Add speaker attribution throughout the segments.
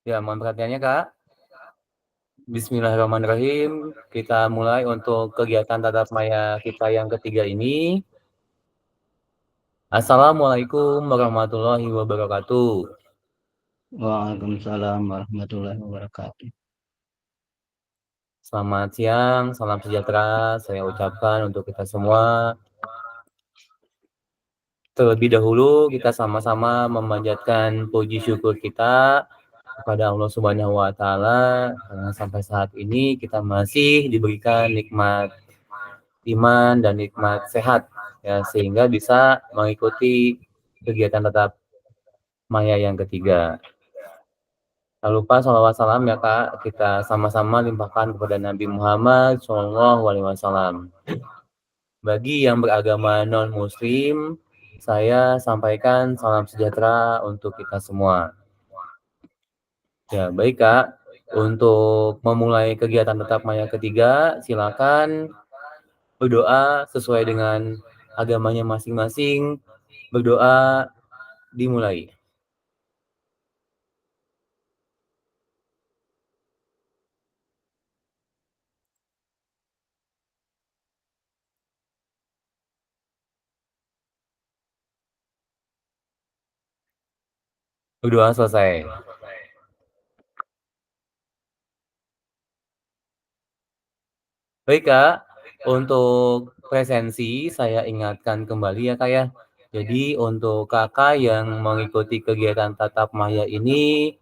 Speaker 1: Ya, mohon perhatiannya, Kak. Bismillahirrahmanirrahim. Kita mulai untuk kegiatan tatap maya kita yang ketiga ini. Assalamualaikum warahmatullahi wabarakatuh.
Speaker 2: Waalaikumsalam warahmatullahi wabarakatuh.
Speaker 1: Selamat siang, salam sejahtera saya ucapkan untuk kita semua. Terlebih dahulu kita sama-sama memanjatkan puji syukur kita kepada Allah Subhanahu wa taala karena sampai saat ini kita masih diberikan nikmat iman dan nikmat sehat ya sehingga bisa mengikuti kegiatan tatap maya yang ketiga. Tak lupa sholawat salam ya Kak, kita sama-sama limpahkan kepada Nabi Muhammad SAW. Bagi yang beragama non-muslim, saya sampaikan salam sejahtera untuk kita semua. Ya, baik Kak. Untuk memulai kegiatan tatap maya ketiga, silakan berdoa sesuai dengan agamanya masing-masing. Berdoa dimulai. Berdoa selesai. Baik Kak, untuk presensi saya ingatkan kembali ya Kak ya. Jadi untuk kakak yang mengikuti kegiatan tatap maya ini,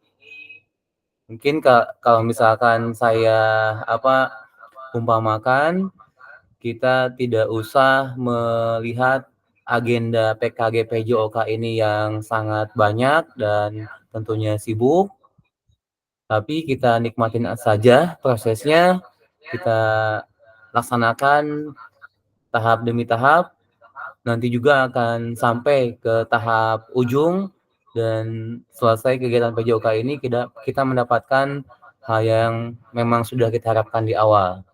Speaker 1: mungkin kalau misalkan saya umpamakan, kita tidak usah melihat agenda PKG PJOK ini yang sangat banyak dan tentunya sibuk, tapi kita nikmatin saja prosesnya, kita laksanakan tahap demi tahap, nanti juga akan sampai ke tahap ujung dan selesai kegiatan PJOK ini kita mendapatkan hal yang memang sudah kita harapkan di awal.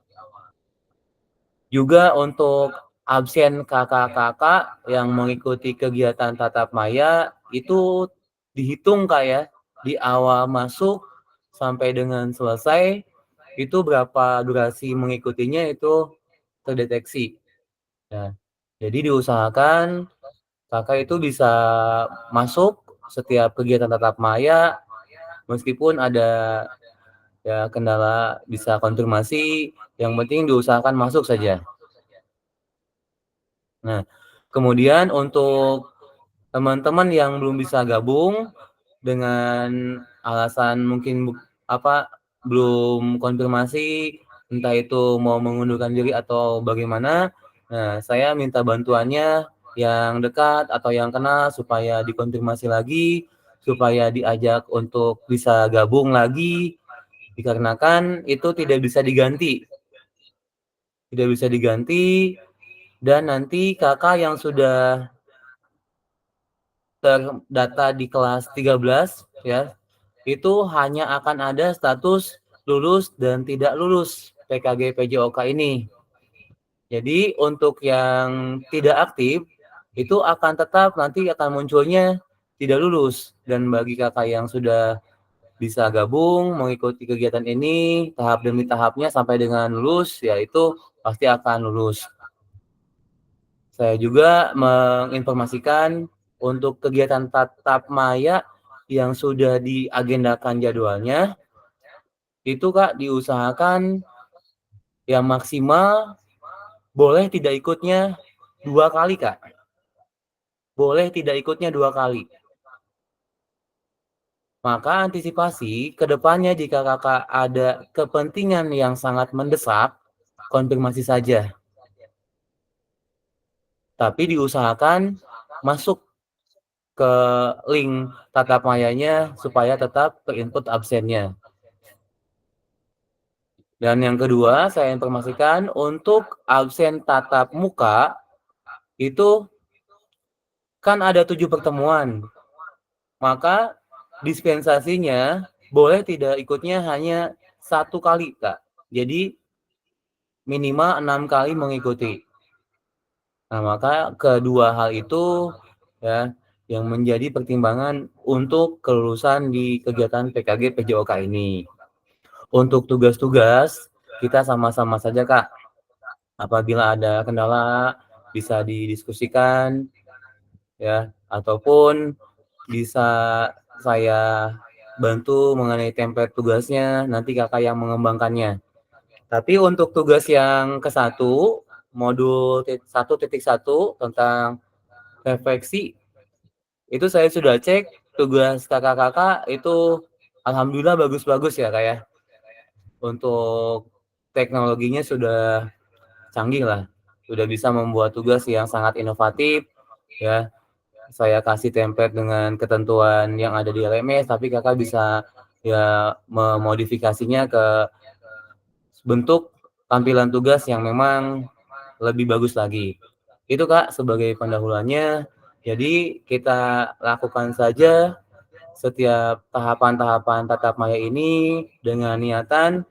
Speaker 1: Juga untuk absen kakak-kakak yang mengikuti kegiatan tatap maya itu dihitung Kak ya, di awal masuk sampai dengan selesai itu berapa durasi mengikutinya itu terdeteksi. Ya, jadi diusahakan Kakak itu bisa masuk setiap kegiatan tatap maya meskipun ada ya kendala bisa konfirmasi, yang penting diusahakan masuk saja. Nah, kemudian untuk teman-teman yang belum bisa gabung dengan alasan mungkin belum konfirmasi, entah itu mau mengundurkan diri atau bagaimana. Nah, saya minta bantuannya yang dekat atau yang kenal supaya dikonfirmasi lagi, supaya diajak untuk bisa gabung lagi, dikarenakan itu tidak bisa diganti. Tidak bisa diganti, dan nanti kakak yang sudah terdata di kelas 13 ya, itu hanya akan ada status lulus dan tidak lulus PKG PJOK ini. Jadi untuk yang tidak aktif itu akan tetap nanti akan munculnya tidak lulus, dan bagi kakak yang sudah bisa gabung mengikuti kegiatan ini tahap demi tahapnya sampai dengan lulus yaitu pasti akan lulus. Saya juga menginformasikan untuk kegiatan tatap maya yang sudah diagendakan jadwalnya, itu Kak diusahakan yang maksimal boleh tidak ikutnya 2 kali Kak. Boleh tidak ikutnya 2 kali. Maka antisipasi ke depannya jika Kakak ada kepentingan yang sangat mendesak, konfirmasi saja. Tapi diusahakan masuk ke link tatap mayanya supaya tetap terinput absennya. Dan yang kedua, saya informasikan untuk absen tatap muka itu kan ada 7 pertemuan. Maka dispensasinya boleh tidak ikutnya hanya 1 kali, Kak. Jadi minimal 6 kali mengikuti. Nah, maka kedua hal itu ya yang menjadi pertimbangan untuk kelulusan di kegiatan PKG PJOK ini. Untuk tugas-tugas, kita sama-sama saja, Kak. Apabila ada kendala, bisa didiskusikan, ya, ataupun bisa saya bantu mengenai template tugasnya, nanti Kakak yang mengembangkannya. Tapi untuk tugas yang ke-1, modul 1.1 tentang refleksi, itu saya sudah cek tugas kakak-kakak itu alhamdulillah bagus-bagus ya, Kak, ya. Untuk teknologinya sudah canggih lah, sudah bisa membuat tugas yang sangat inovatif, ya. Saya kasih template dengan ketentuan yang ada di LMS, tapi Kakak bisa ya memodifikasinya ke bentuk tampilan tugas yang memang lebih bagus lagi. Itu Kak sebagai pendahuluannya. Jadi kita lakukan saja setiap tahapan-tahapan tatap maya ini dengan niatan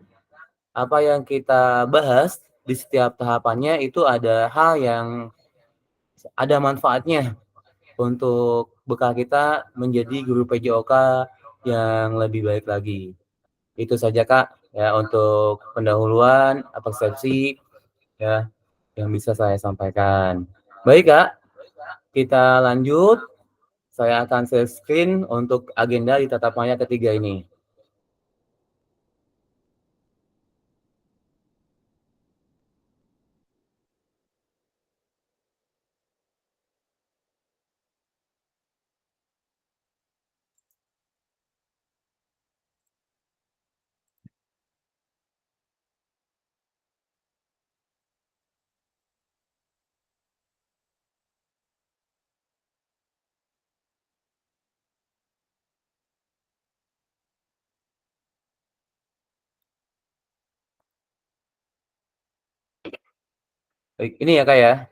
Speaker 1: apa yang kita bahas di setiap tahapannya itu ada hal yang ada manfaatnya untuk bekal kita menjadi guru PJOK yang lebih baik lagi. Itu saja Kak ya untuk pendahuluan persepsi ya yang bisa saya sampaikan. Baik Kak, kita lanjut. Saya akan share screen untuk agenda di tatap maya ketiga ini. Baik, ini ya Kak ya.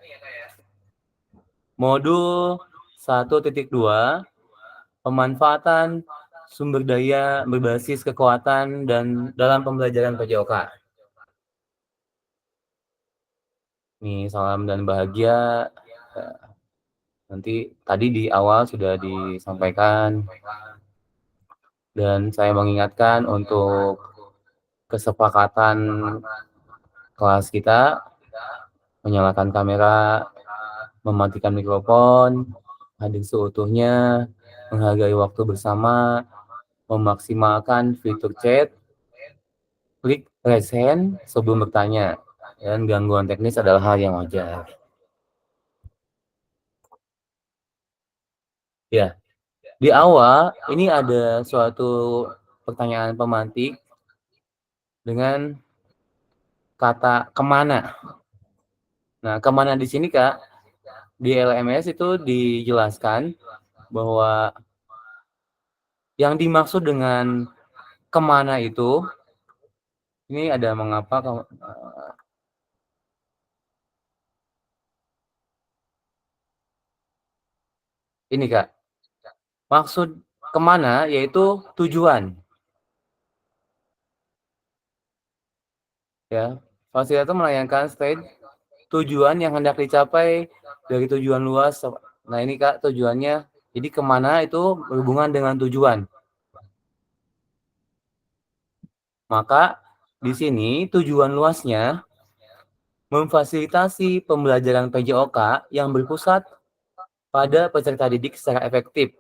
Speaker 1: Modul 1.2 pemanfaatan sumber daya berbasis kekuatan dan dalam pembelajaran PJOK. Nih, salam dan bahagia. Nanti tadi di awal sudah disampaikan dan saya mengingatkan untuk kesepakatan kelas kita menyalakan kamera, mematikan mikrofon, hadir seutuhnya, menghargai waktu bersama, memaksimalkan fitur chat, klik raise hand sebelum bertanya, dan gangguan teknis adalah hal yang wajar. Ya, di awal ini ada suatu pertanyaan pemantik dengan kata kemana. Nah, kemana di sini Kak, di LMS itu dijelaskan bahwa yang dimaksud dengan kemana itu, ini ada mengapa ini Kak, maksud kemana yaitu tujuan. Ya, fasilitator melayangkan state tujuan yang hendak dicapai dari tujuan luas. Nah ini Kak tujuannya, jadi kemana itu berhubungan dengan tujuan. Maka di sini tujuan luasnya memfasilitasi pembelajaran PJOK yang berpusat pada peserta didik secara efektif,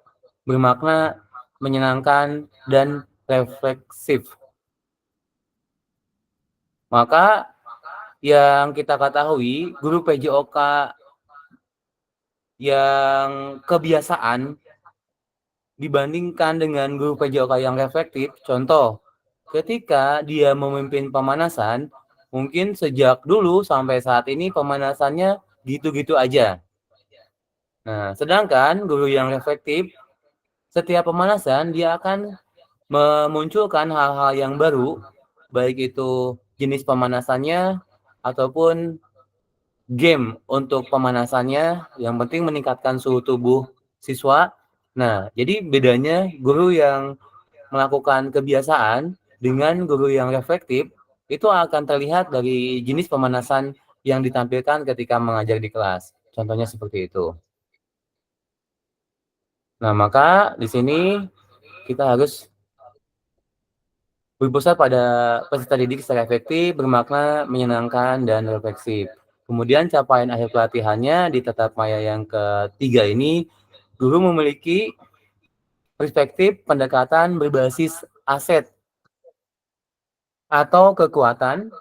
Speaker 1: bermakna, menyenangkan, dan refleksif. Maka yang kita ketahui, guru PJOK yang kebiasaan dibandingkan dengan guru PJOK yang reflektif, contoh, ketika dia memimpin pemanasan, mungkin sejak dulu sampai saat ini pemanasannya gitu-gitu aja. Nah, sedangkan guru yang reflektif, setiap pemanasan dia akan memunculkan hal-hal yang baru, baik itu jenis pemanasannya ataupun game untuk pemanasannya, yang penting meningkatkan suhu tubuh siswa. Nah, jadi bedanya guru yang melakukan kebiasaan dengan guru yang reflektif, itu akan terlihat dari jenis pemanasan yang ditampilkan ketika mengajar di kelas. Contohnya seperti itu. Nah, maka di sini kita harus berpusat pada peserta didik secara efektif, bermakna, menyenangkan, dan refleksif. Kemudian capaian akhir pelatihannya di tatap maya yang ketiga ini, guru memiliki perspektif pendekatan berbasis aset atau kekuatan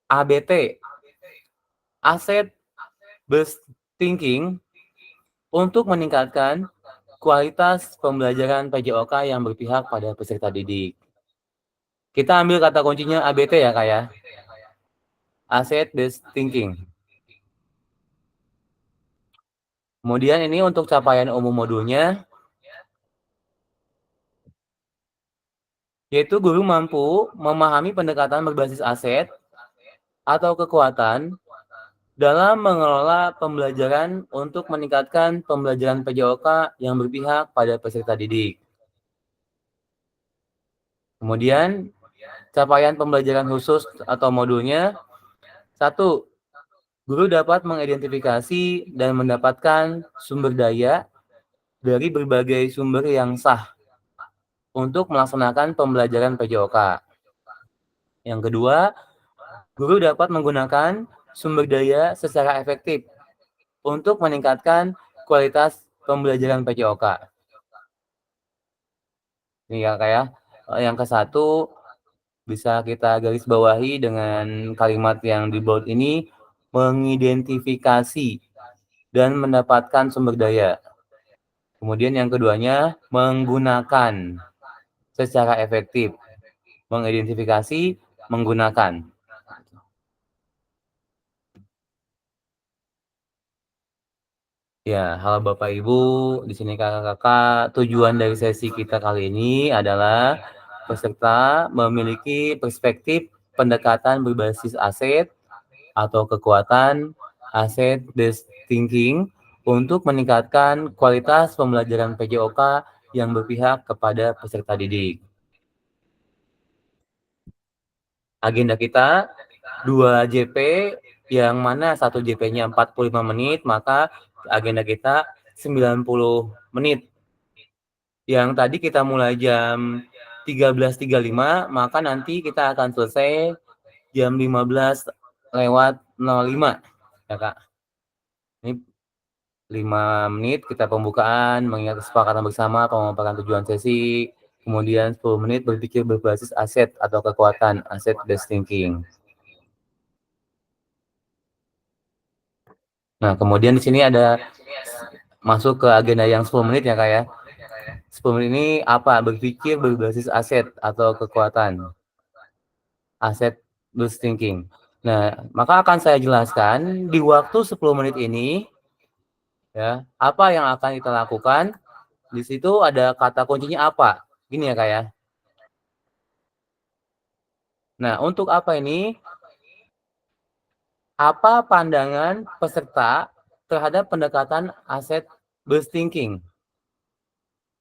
Speaker 1: ABT, Asset Based Thinking, untuk meningkatkan kualitas pembelajaran PJOK yang berpihak pada peserta didik. Kita ambil kata kuncinya ABT ya, Kak ya. Asset Based Thinking. Kemudian ini untuk capaian umum modulnya, yaitu guru mampu memahami pendekatan berbasis aset atau kekuatan dalam mengelola pembelajaran untuk meningkatkan pembelajaran PJOK yang berpihak pada peserta didik. Kemudian, capaian pembelajaran khusus atau modulnya, 1. Guru dapat mengidentifikasi dan mendapatkan sumber daya dari berbagai sumber yang sah untuk melaksanakan pembelajaran PJOK. Yang kedua, guru dapat menggunakan sumber daya secara efektif untuk meningkatkan kualitas pembelajaran PJOK. Ini ya, Kak ya. Yang ke-1 bisa kita garis bawahi dengan kalimat yang di bold ini, mengidentifikasi dan mendapatkan sumber daya. Kemudian yang keduanya, menggunakan secara efektif. Mengidentifikasi, menggunakan. Ya, halo Bapak Ibu, di sini kakak-kakak, tujuan dari sesi kita kali ini adalah peserta memiliki perspektif pendekatan berbasis aset atau kekuatan asset based thinking untuk meningkatkan kualitas pembelajaran PJOK yang berpihak kepada peserta didik. Agenda kita 2 JP, yang mana 1 JP-nya 45 menit, maka agenda kita 90 menit. Yang tadi kita mulai jam 13.35, maka nanti kita akan selesai jam 15:05, ya Kak. Ini 5 menit kita pembukaan, mengingat kesepakatan bersama, pemaparan tujuan sesi, kemudian 10 menit berpikir berbasis aset atau kekuatan, asset based thinking. Nah, kemudian di sini ada masuk ke agenda yang 10 menit ya, Kak ya. 10 menit ini apa? Berpikir berbasis aset atau kekuatan. Asset based thinking. Nah, maka akan saya jelaskan di waktu 10 menit ini ya, apa yang akan kita lakukan. Di situ ada kata kuncinya apa? Gini ya, Kak ya. Nah, untuk apa ini? Apa pandangan peserta terhadap pendekatan asset based thinking?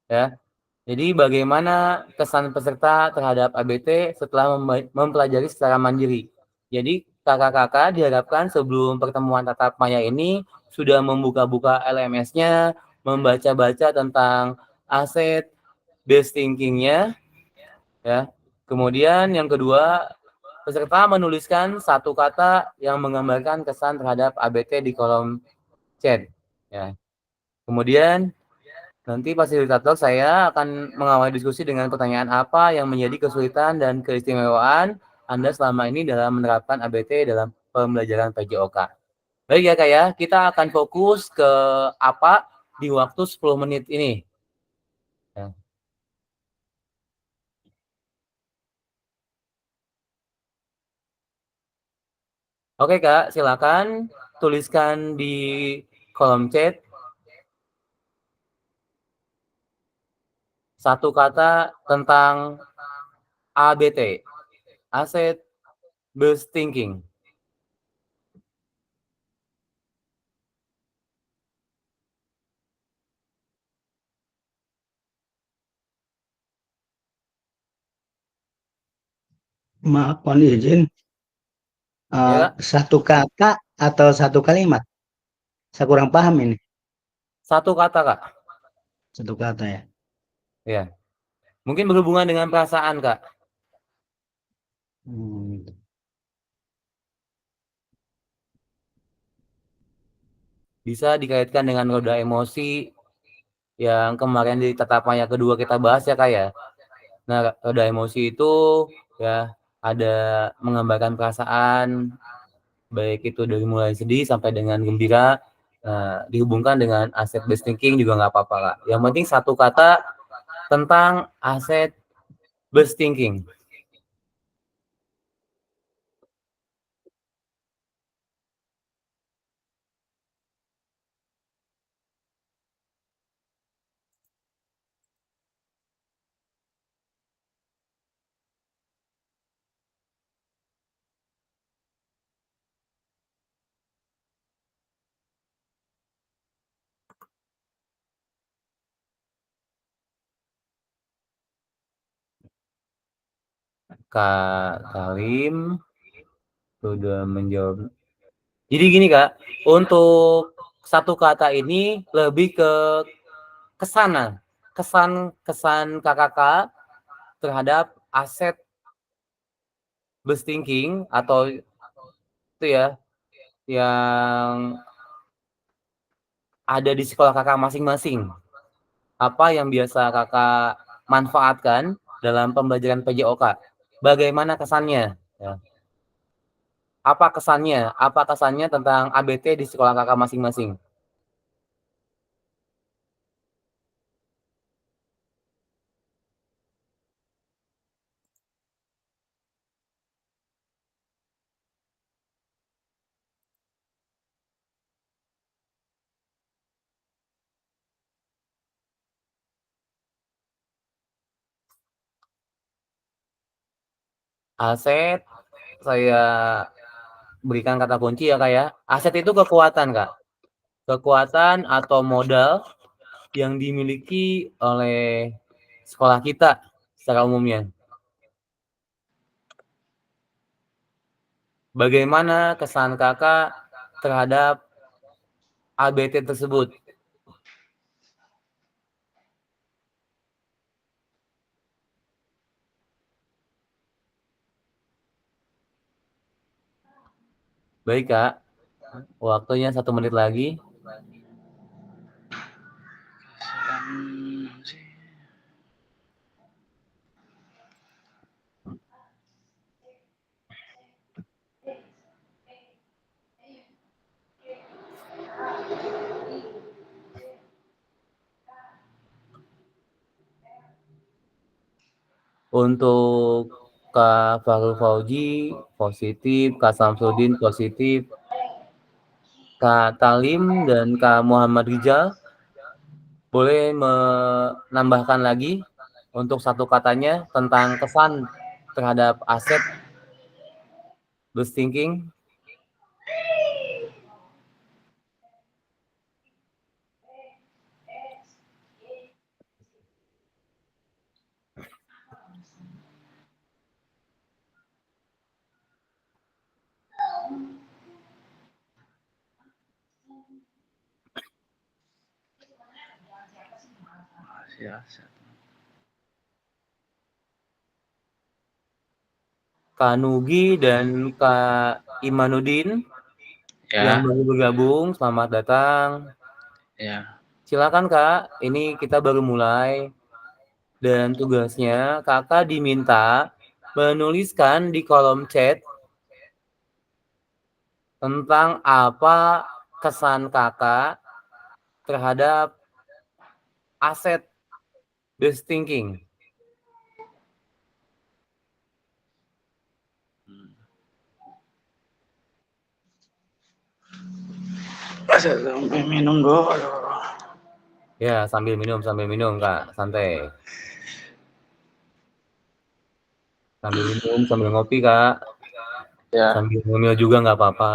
Speaker 1: Ya. Jadi bagaimana kesan peserta terhadap ABT setelah mempelajari secara mandiri. Jadi kakak-kakak diharapkan sebelum pertemuan tatap maya ini sudah membuka-buka LMS-nya, membaca-baca tentang aset based thinking-nya, ya. Kemudian yang kedua, peserta menuliskan satu kata yang menggambarkan kesan terhadap ABT di kolom chat, ya. Kemudian nanti fasilitator saya akan mengawali diskusi dengan pertanyaan apa yang menjadi kesulitan dan keistimewaan Anda selama ini dalam menerapkan ABT dalam pembelajaran PJOK. Baik ya Kak ya, kita akan fokus ke apa di waktu 10 menit ini. Ya. Oke Kak, silakan tuliskan di kolom chat satu kata tentang ABT, Asset Based Thinking.
Speaker 2: Maaf, mohon izin.
Speaker 1: Ya Kak,
Speaker 2: Satu kata atau satu kalimat? Saya kurang paham ini.
Speaker 1: satu kata Kak.
Speaker 2: Satu kata ya.
Speaker 1: Ya. Mungkin berhubungan dengan perasaan, Kak. Bisa dikaitkan dengan roda emosi yang kemarin di tatapan yang kedua kita bahas ya, Kak, ya. Nah, roda emosi itu ya ada menggambarkan perasaan, baik itu dari mulai sedih sampai dengan gembira. Nah, dihubungkan dengan aset based thinking juga nggak apa-apa, Kak. Yang penting satu kata tentang aset based thinking. Kak Kalim sudah menjawab. Jadi gini, Kak, untuk satu kata ini lebih ke kesana, kesan kakak terhadap aset based thinking atau itu ya yang ada di sekolah kakak masing-masing. Apa yang biasa kakak manfaatkan dalam pembelajaran PJOK? Bagaimana kesannya? Ya. Apa kesannya? Apa kesannya tentang ABT di sekolah kakak masing-masing? Aset, saya berikan kata kunci ya, Kak, ya. Aset itu kekuatan, Kak. Kekuatan atau modal yang dimiliki oleh sekolah kita secara umumnya. Bagaimana kesan kakak terhadap ABT tersebut? Baik, Kak. Waktunya 1 menit lagi. Untuk Kak Fahrul Fauzi positif, Kak Samsudin positif, Kak Talim dan Kak Muhammad Rizal boleh menambahkan lagi untuk satu katanya tentang kesan terhadap aset based thinking. Kak Nugi dan Kak Imanuddin yang baru bergabung, selamat datang.
Speaker 3: Ya.
Speaker 1: Silakan, Kak, ini kita baru mulai dan tugasnya kakak diminta menuliskan di kolom chat tentang apa kesan kakak terhadap aset based thinking.
Speaker 3: Sampai minum dulu.
Speaker 1: Ya, sambil minum, Kak, santai. Sambil minum, sambil ngopi, Kak.
Speaker 3: Ya.
Speaker 1: Sambil ngemil juga nggak apa-apa.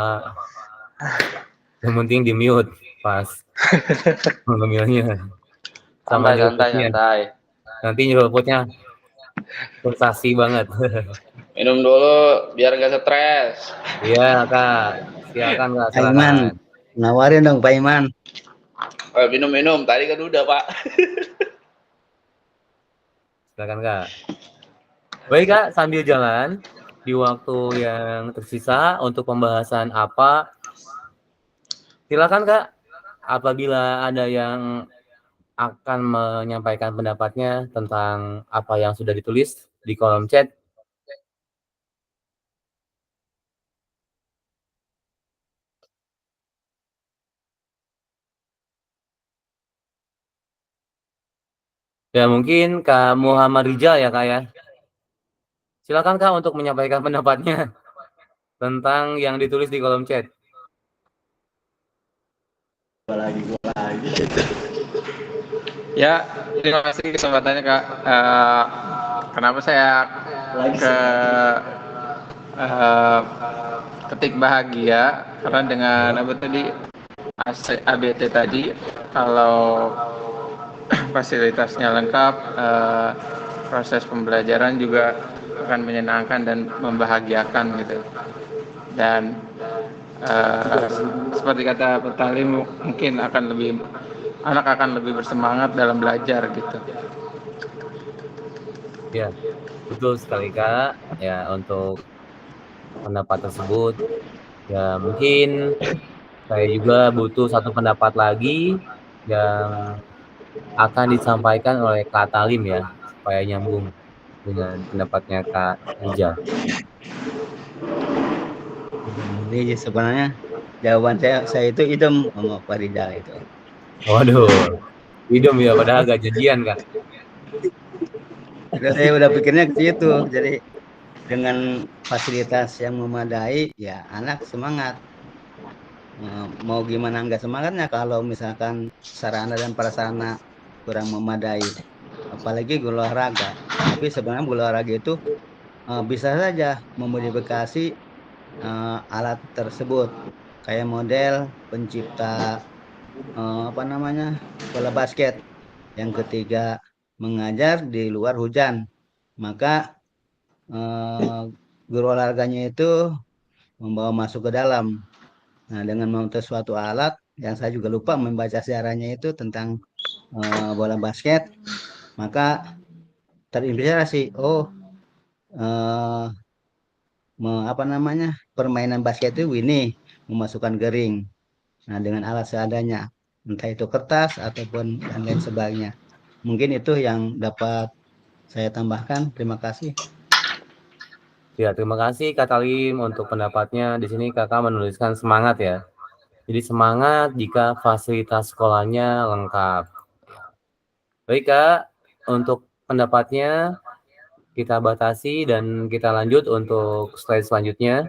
Speaker 1: Yang penting di mute pas ngemilnya. Sama
Speaker 3: Santai.
Speaker 1: Nanti nyeruputnya sensasi banget.
Speaker 3: Minum dulu biar nggak stres.
Speaker 1: Iya, Kak. Silakan, Kak.
Speaker 2: Pak Iman,
Speaker 1: Silakan.
Speaker 2: nawarin dong Pak Iman.
Speaker 3: Minum-minum. Tadi kan udah, Pak.
Speaker 1: Silakan Kak. Baik Kak, sambil jalan di waktu yang tersisa untuk pembahasan apa, silakan Kak. Apabila ada yang akan menyampaikan pendapatnya tentang apa yang sudah ditulis di kolom chat. Ya mungkin Kak Muhammad Rijal ya Kak ya. Silakan Kak untuk menyampaikan pendapatnya tentang yang ditulis di kolom chat.
Speaker 4: Ya, terima kasih kesempatannya Kak. Kenapa saya ke ketik bahagia? Karena dengan apa tadi ABT tadi, kalau fasilitasnya lengkap, proses pembelajaran juga akan menyenangkan dan membahagiakan gitu. Dan seperti kata Pak Talim, mungkin anak akan lebih bersemangat dalam belajar gitu.
Speaker 1: Ya, betul sekali Kak. Ya, untuk pendapat tersebut, ya mungkin saya juga butuh satu pendapat lagi yang akan disampaikan oleh Kak Talim ya, supaya nyambung dengan pendapatnya Kak Rijal.
Speaker 2: Jadi sebenarnya jawaban saya itu idem sama Pak Rizal itu.
Speaker 1: Waduh, idem ya, padahal agak janjian Kak.
Speaker 2: Udah saya udah pikirnya ke situ. Jadi dengan fasilitas yang memadai, ya anak semangat. Mau gimana nggak semangatnya kalau misalkan sarana dan prasarana kurang memadai, apalagi guru olahraga. Tapi sebenarnya guru olahraga itu bisa saja memodifikasi alat tersebut, kayak model pencipta apa namanya bola basket. Yang ketiga, mengajar di luar hujan. Maka eh, guru olahraganya itu membawa masuk ke dalam. Nah, dengan membentuk suatu alat yang saya juga lupa membaca sejarahnya itu tentang bola basket, maka terinspirasi, oh eh, apa namanya permainan basket itu ini memasukkan gering. Nah, dengan alat seadanya, entah itu kertas ataupun dan lain sebagainya. Mungkin itu yang dapat saya tambahkan. Terima kasih.
Speaker 1: Ya, terima kasih Kak Talim untuk pendapatnya. Di sini Kakak menuliskan semangat ya. Jadi semangat jika fasilitas sekolahnya lengkap. Baik Kak, untuk pendapatnya kita batasi dan kita lanjut untuk slide selanjutnya.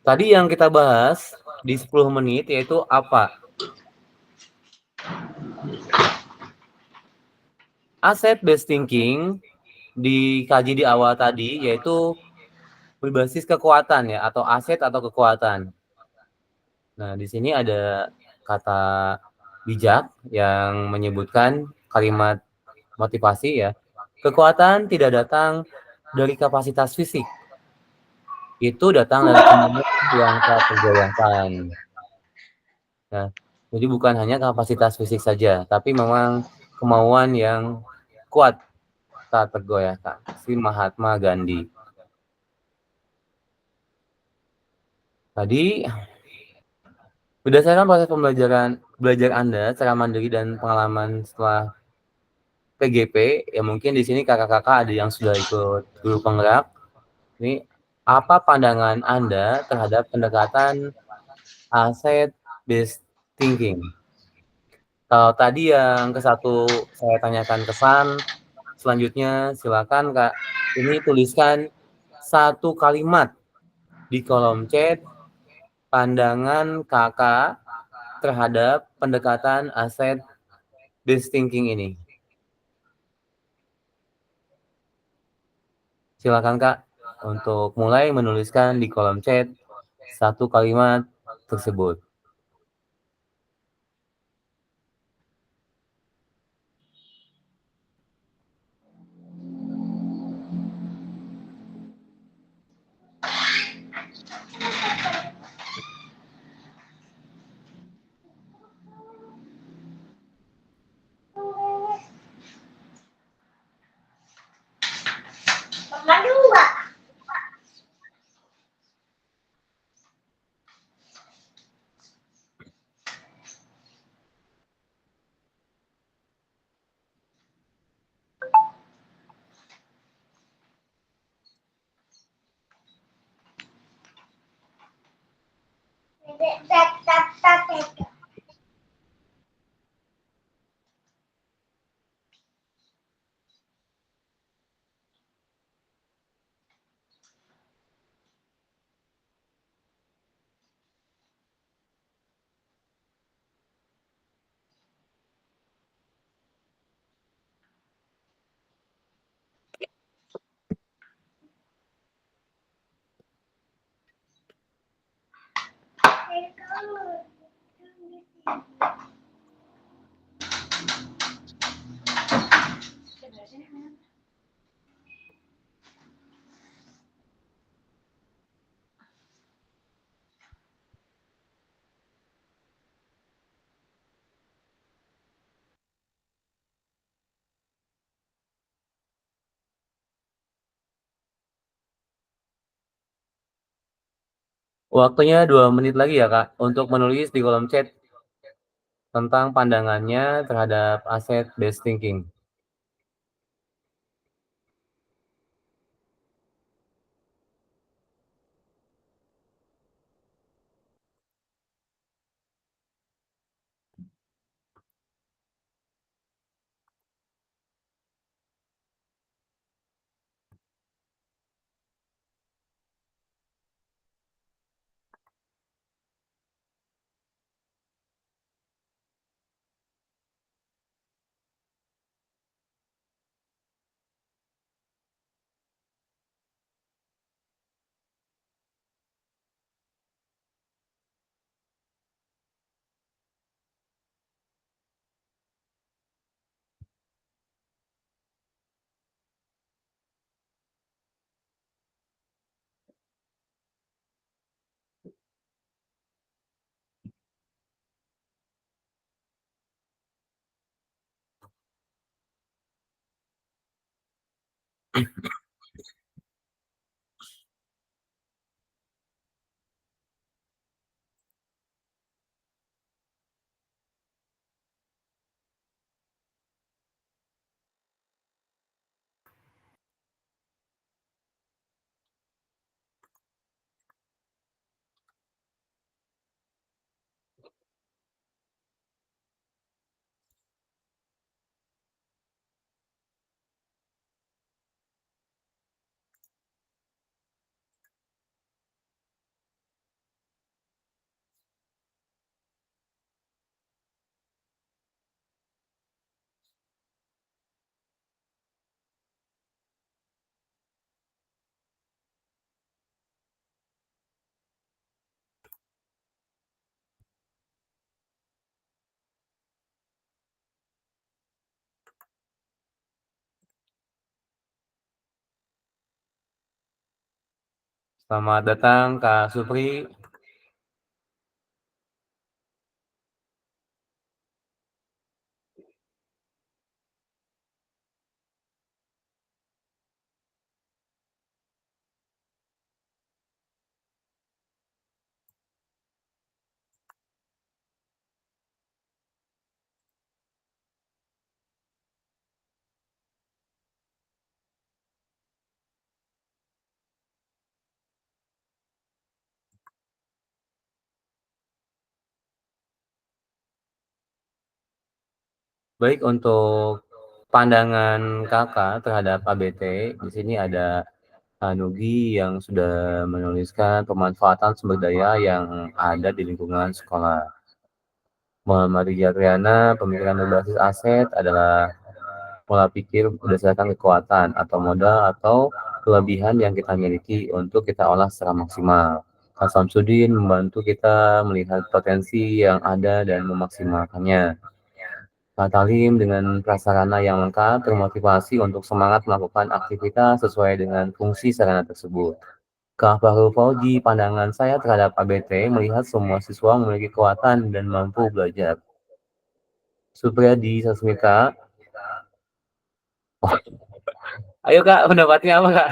Speaker 1: Tadi yang kita bahas di 10 menit yaitu apa? Asset based thinking dikaji di awal tadi yaitu berbasis kekuatan ya atau aset atau kekuatan. Nah, di sini ada kata bijak yang menyebutkan kalimat motivasi ya. Kekuatan tidak datang dari kapasitas fisik. Itu datang dari kemampuan yang tak tergoyahkan. Nah, jadi bukan hanya kapasitas fisik saja, tapi memang kemauan yang kuat tak tergoyahkan. Si Mahatma Gandhi. Tadi berdasarkan proses belajar Anda secara mandiri dan pengalaman setelah PGP, ya mungkin di sini kakak-kakak ada yang sudah ikut guru penggerak. Ini apa pandangan Anda terhadap pendekatan asset based thinking? Kalau tadi yang ke satu saya tanyakan kesan, selanjutnya silakan Kak. Ini tuliskan satu kalimat di kolom chat pandangan Kakak terhadap pendekatan asset based thinking ini. Silakan Kak untuk mulai menuliskan di kolom chat satu kalimat tersebut. Waktunya 2 menit lagi ya, Kak, untuk menulis di kolom chat tentang pandangannya terhadap aset based thinking. Selamat datang Kak Supri. Baik, untuk pandangan Kakak terhadap ABT, di sini ada Kak Nugi yang sudah menuliskan pemanfaatan sumber daya yang ada di lingkungan sekolah. Muhammad Riana, pemikiran berbasis aset adalah pola pikir berdasarkan kekuatan atau modal atau kelebihan yang kita miliki untuk kita olah secara maksimal. Kak Samsudin membantu kita melihat potensi yang ada dan memaksimalkannya. Kak Talim dengan prasarana yang lengkap termotivasi untuk semangat melakukan aktivitas sesuai dengan fungsi sarana tersebut. Kak Fahrul Fauzi, pandangan saya terhadap ABT melihat semua siswa memiliki kekuatan dan mampu belajar. Supriyadi Sasmita, Ayo Kak, pendapatnya apa Kak?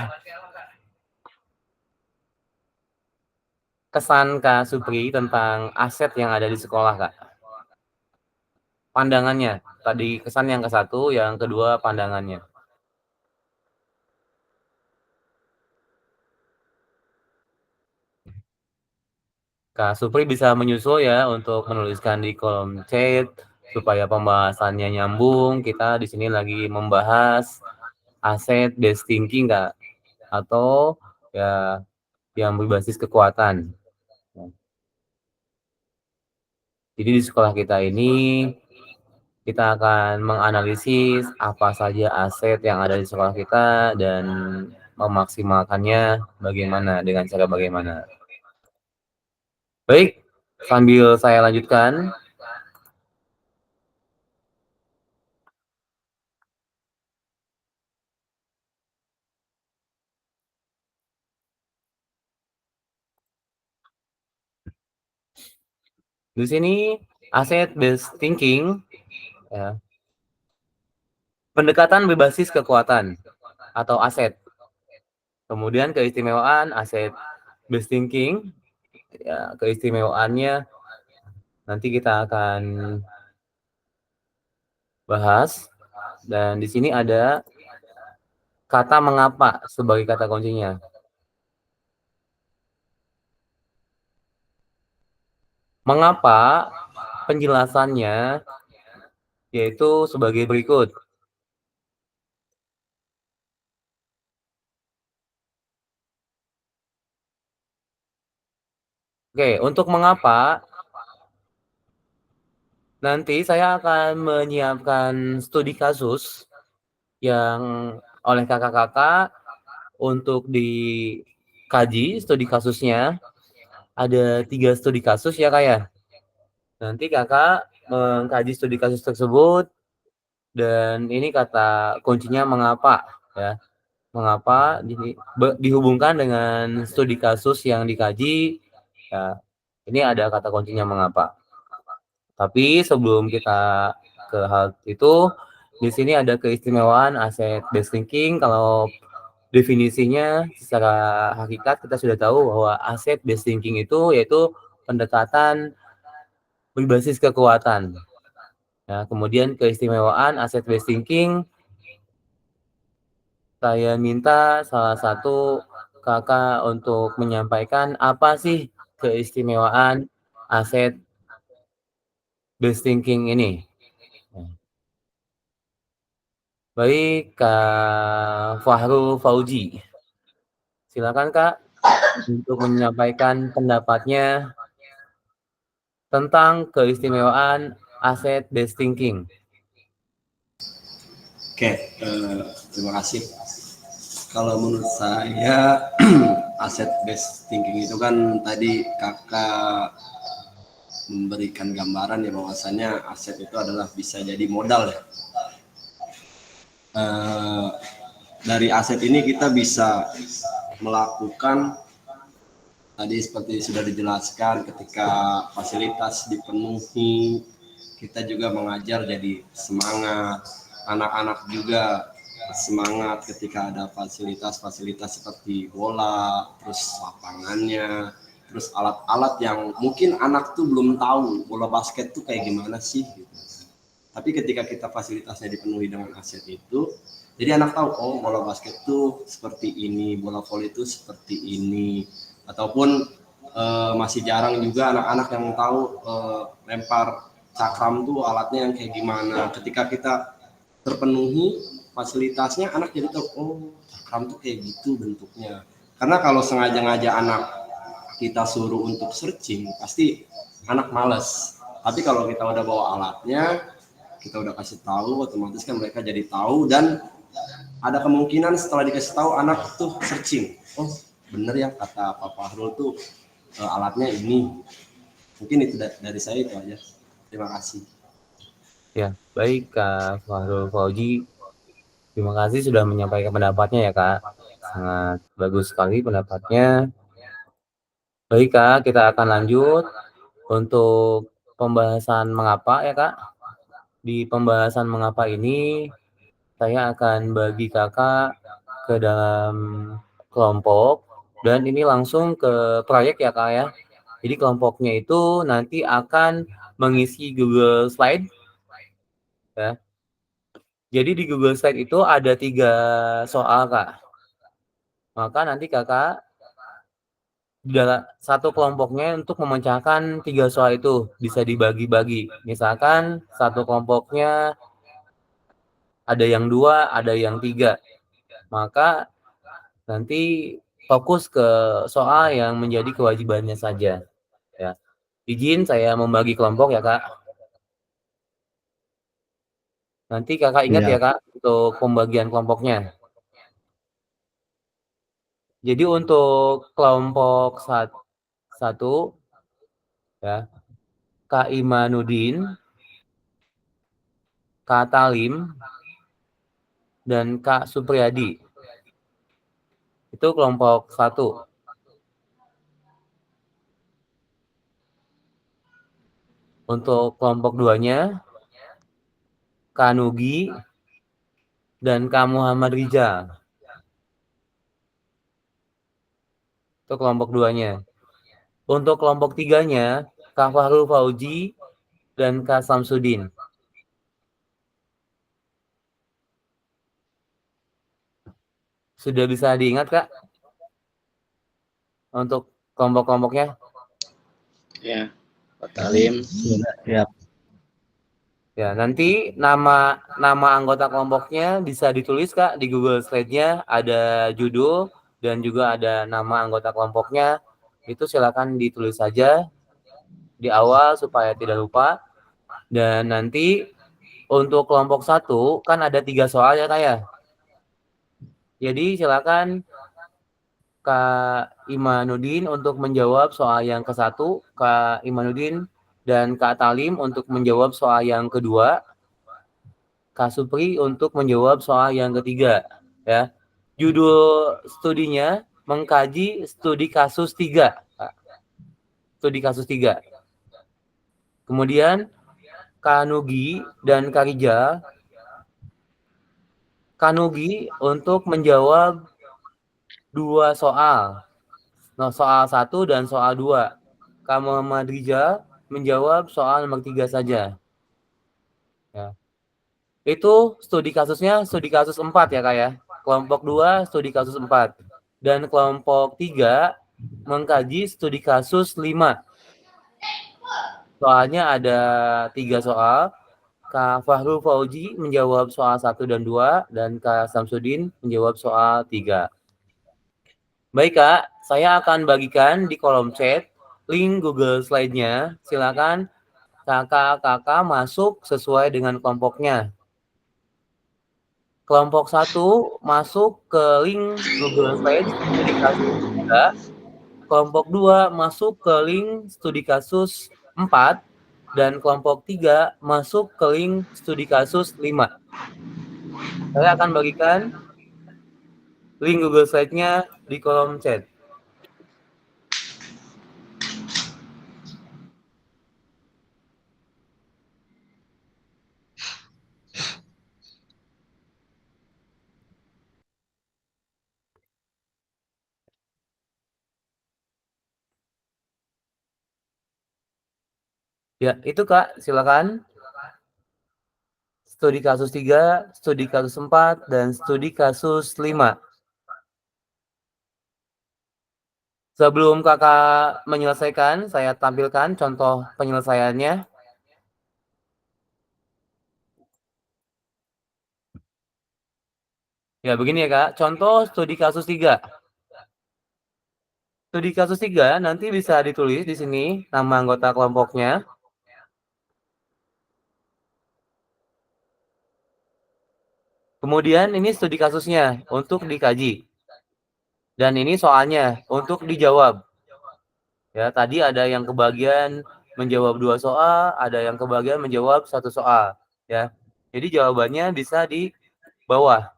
Speaker 1: Kesan Kak Supri tentang aset yang ada di sekolah Kak. Pandangannya, tadi kesan yang ke satu, yang kedua pandangannya. Kak Supri bisa menyusul ya untuk menuliskan di kolom chat supaya pembahasannya nyambung. Kita di sini lagi membahas aset based thinking Kak, atau ya yang berbasis kekuatan. Jadi di sekolah kita ini kita akan menganalisis apa saja aset yang ada di sekolah kita dan memaksimalkannya dengan cara bagaimana. Baik, sambil saya lanjutkan. Di sini aset based thinking, ya, pendekatan berbasis kekuatan atau aset. Kemudian keistimewaan aset based thinking, ya, keistimewaannya nanti kita akan bahas. Dan di sini ada kata mengapa sebagai kata kuncinya. Mengapa? Penjelasannya yaitu sebagai berikut. Oke, untuk mengapa, nanti saya akan menyiapkan studi kasus yang oleh kakak-kakak untuk dikaji studi kasusnya. Ada 3 studi kasus ya Kak ya. Nanti kakak mengkaji studi kasus tersebut dan ini kata kuncinya mengapa ya. Mengapa dihubungkan dengan studi kasus yang dikaji ya. Ini ada kata kuncinya mengapa. Tapi sebelum kita ke hal itu, di sini ada keistimewaan aset based thinking. Kalau definisinya secara hakikat kita sudah tahu bahwa aset based thinking itu yaitu pendekatan berbasis kekuatan. Ya, kemudian keistimewaan aset based thinking, saya minta salah satu kakak untuk menyampaikan apa sih keistimewaan aset based thinking ini. Baik, Kak Fahrul Fauzi. Silakan Kak untuk menyampaikan pendapatnya tentang keistimewaan aset based thinking.
Speaker 5: Oke, terima kasih. Kalau menurut saya aset based thinking itu kan tadi kakak memberikan gambaran ya bahwasannya aset itu adalah bisa jadi modal ya. Dari aset ini kita bisa melakukan tadi seperti sudah dijelaskan ketika fasilitas dipenuhi kita juga mengajar jadi semangat, anak-anak juga semangat ketika ada fasilitas-fasilitas seperti bola, terus lapangannya, terus alat-alat yang mungkin anak tuh belum tahu bola basket tuh kayak gimana sih gitu. Tapi ketika kita fasilitasnya dipenuhi dengan aset itu, jadi anak tahu oh bola basket tuh seperti ini, bola voli itu seperti ini, ataupun masih jarang juga anak-anak yang tahu lempar cakram tuh alatnya yang kayak gimana. Ketika kita terpenuhi fasilitasnya, anak jadi tahu oh cakram tuh kayak gitu bentuknya. Karena kalau sengaja-ngaja anak kita suruh untuk searching, pasti anak males. Tapi kalau kita udah bawa alatnya, kita udah kasih tahu, otomatis kan mereka jadi tahu dan ada kemungkinan setelah dikasih tahu anak tuh searching. Oh bener ya kata Pak Fahrul tuh alatnya ini. Mungkin itu dari saya itu aja. Terima kasih.
Speaker 1: Ya, baik Kak Fahrul Fauzi. Terima kasih sudah menyampaikan pendapatnya ya Kak. Sangat bagus sekali pendapatnya. Baik Kak, kita akan lanjut untuk pembahasan mengapa ya Kak. Di pembahasan mengapa ini, saya akan bagi kakak ke dalam kelompok dan ini langsung ke proyek ya Kak ya. Jadi kelompoknya itu nanti akan mengisi Google Slide ya. Jadi di Google Slide itu ada 3 soal Kak. Maka nanti Kakak dalam satu kelompoknya untuk memecahkan 3 soal itu bisa dibagi-bagi. Misalkan satu kelompoknya ada yang 2, ada yang 3. Maka nanti fokus ke soal yang menjadi kewajibannya saja ya. Izin saya membagi kelompok ya Kak. Nanti Kakak ingat
Speaker 2: Iya.
Speaker 1: ya Kak untuk pembagian kelompoknya. Jadi untuk kelompok 1 ya, Kak Imanuddin, Kak Talim, dan Kak Supriyadi. Itu kelompok 1. Untuk kelompok 2-nya Kak Nugi dan Kak Muhammad Rizal. Itu kelompok 2-nya. Untuk kelompok 3-nya Kak Fahrul Fauzi dan Kak Samsudin. Sudah bisa diingat Kak? Untuk kelompok-kelompoknya?
Speaker 3: Ya, Pak Talim.
Speaker 2: Siap.
Speaker 1: Ya, nanti nama anggota kelompoknya bisa ditulis Kak di Google Slide-nya, ada judul dan juga ada nama anggota kelompoknya. Itu silakan ditulis saja di awal supaya tidak lupa. Dan nanti untuk kelompok 1 kan ada 3 soal ya Kak ya. Jadi silakan Kak Imanuddin untuk menjawab soal yang ke-1, Kak Imanuddin dan Kak Talim untuk menjawab soal yang kedua, Kak Supri untuk menjawab soal yang ketiga ya. Judul studinya mengkaji studi kasus 3. Studi kasus 3. Kemudian Kak Nugi dan Kak Rijal, Kak Nugi untuk menjawab 2 soal. Nah, soal 1 dan soal 2. Kak Muhammad Rizal menjawab soal nomor 3 saja. Ya. Itu studi kasusnya studi kasus 4 ya Kak ya. Kelompok 2 studi kasus 4. Dan kelompok 3 mengkaji studi kasus 5. Soalnya ada 3 soal. Kak Fahrul Fauzi menjawab soal 1 dan 2 dan Kak Samsudin menjawab soal 3. Baik Kak, saya akan bagikan di kolom chat link Google Slide-nya. Silakan kakak-kakak masuk sesuai dengan kelompoknya. Kelompok 1 masuk ke link Google Slide studi kasus 3. Kelompok 2 masuk ke link studi kasus 4. Dan kelompok 3 masuk ke link studi kasus 5. Saya akan bagikan link Google Slide-nya di kolom chat. Ya, itu Kak, silakan. Studi kasus 3, studi kasus 4, dan studi kasus 5. Sebelum kakak menyelesaikan, saya tampilkan contoh penyelesaiannya. Ya, begini ya Kak, contoh studi kasus 3. Studi kasus 3 nanti bisa ditulis di sini nama anggota kelompoknya. Kemudian ini studi kasusnya untuk dikaji. Dan ini soalnya untuk dijawab. Ya, tadi ada yang kebagian menjawab 2 soal, ada yang kebagian menjawab 1 soal, ya. Jadi jawabannya bisa di bawah.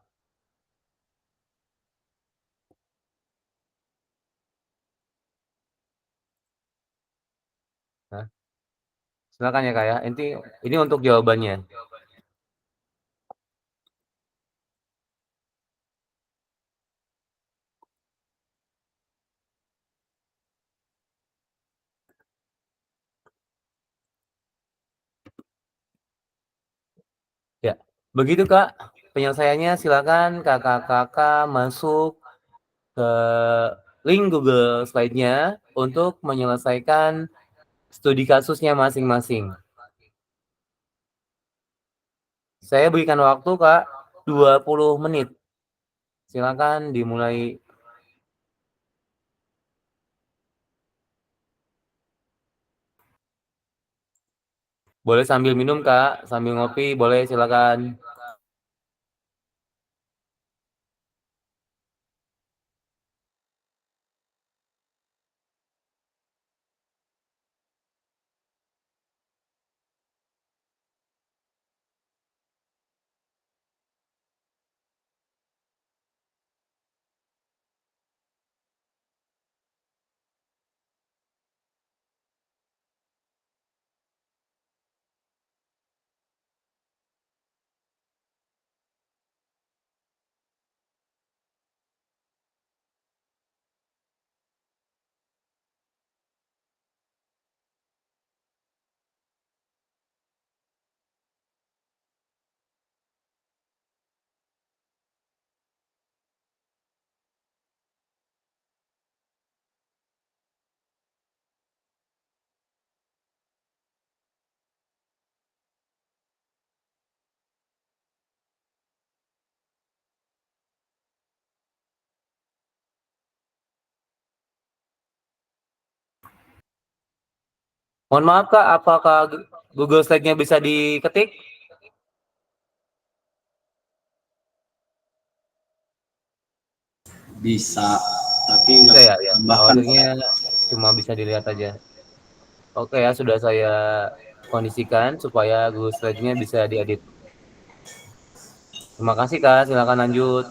Speaker 1: Nah, silakan ya Kak ya. Ini untuk jawabannya. Begitu Kak, penyelesaiannya silakan kakak-kakak masuk ke link Google Slide-nya untuk menyelesaikan studi kasusnya masing-masing. Saya berikan waktu Kak 20 menit. Silakan dimulai. Boleh sambil minum Kak, sambil ngopi boleh silakan. Mohon maaf Kak, apakah Google Slide-nya bisa diketik?
Speaker 5: Bisa, tapi
Speaker 1: Bisa
Speaker 5: nggak
Speaker 1: ya, ya.
Speaker 5: tambahkan.
Speaker 1: Audionya cuma bisa dilihat aja. Oke ya, sudah saya kondisikan supaya Google Slide-nya bisa diedit. Terima kasih Kak, silakan lanjut.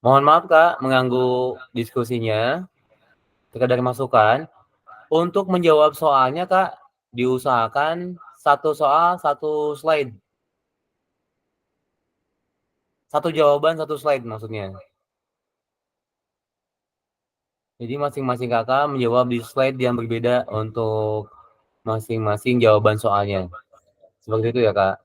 Speaker 1: Mohon maaf Kak, mengganggu diskusinya. Sekedar masukan. Untuk menjawab soalnya Kak, diusahakan 1 soal 1 slide. 1 jawaban 1 slide maksudnya. Jadi masing-masing Kakak menjawab di slide yang berbeda untuk masing-masing jawaban soalnya. Seperti itu ya Kak.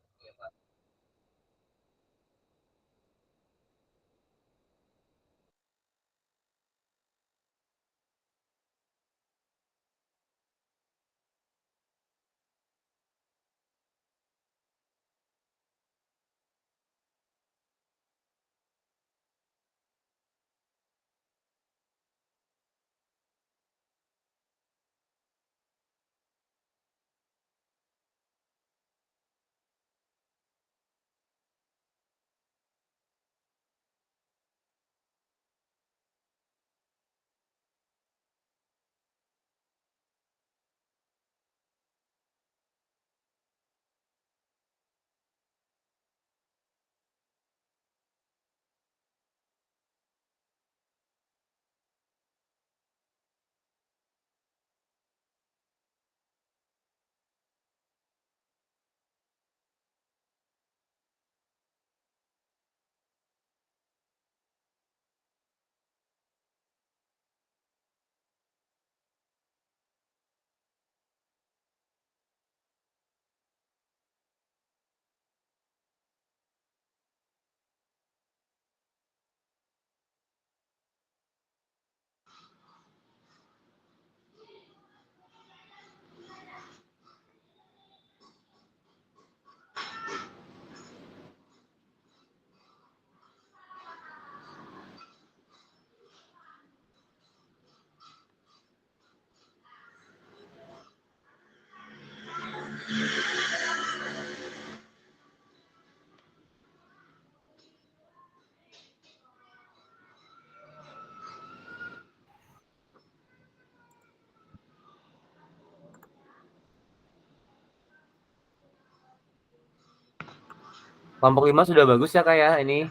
Speaker 1: Kelompok 5 sudah bagus ya Kak ya, ini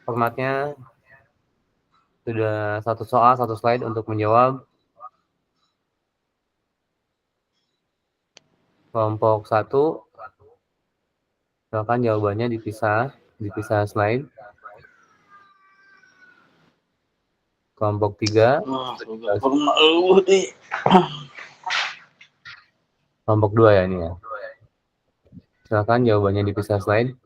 Speaker 1: formatnya. Sudah 1 soal 1 slide untuk menjawab. Kelompok 1, silakan jawabannya dipisah slide. Kelompok 3, kelompok 2 ya ini ya. Silakan jawabannya dipisah slide.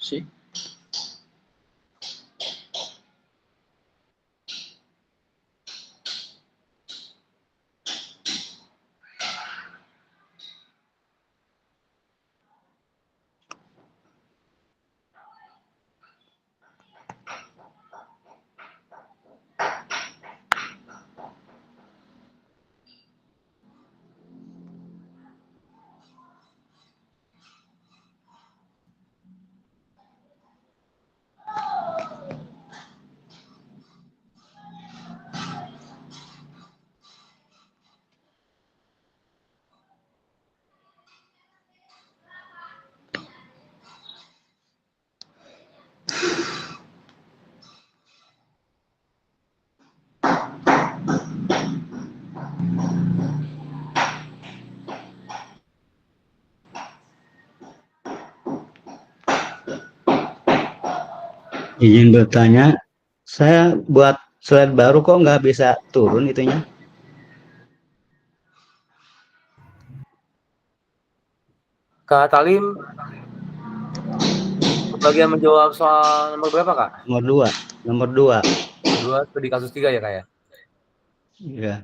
Speaker 3: See?
Speaker 2: Izin bertanya, saya buat slide baru kok nggak bisa turun itunya?
Speaker 1: Kak Talim, bagian menjawab soal nomor berapa Kak?
Speaker 2: Nomor 2.
Speaker 1: 2 studi kasus 3 ya Kak ya?
Speaker 2: Iya.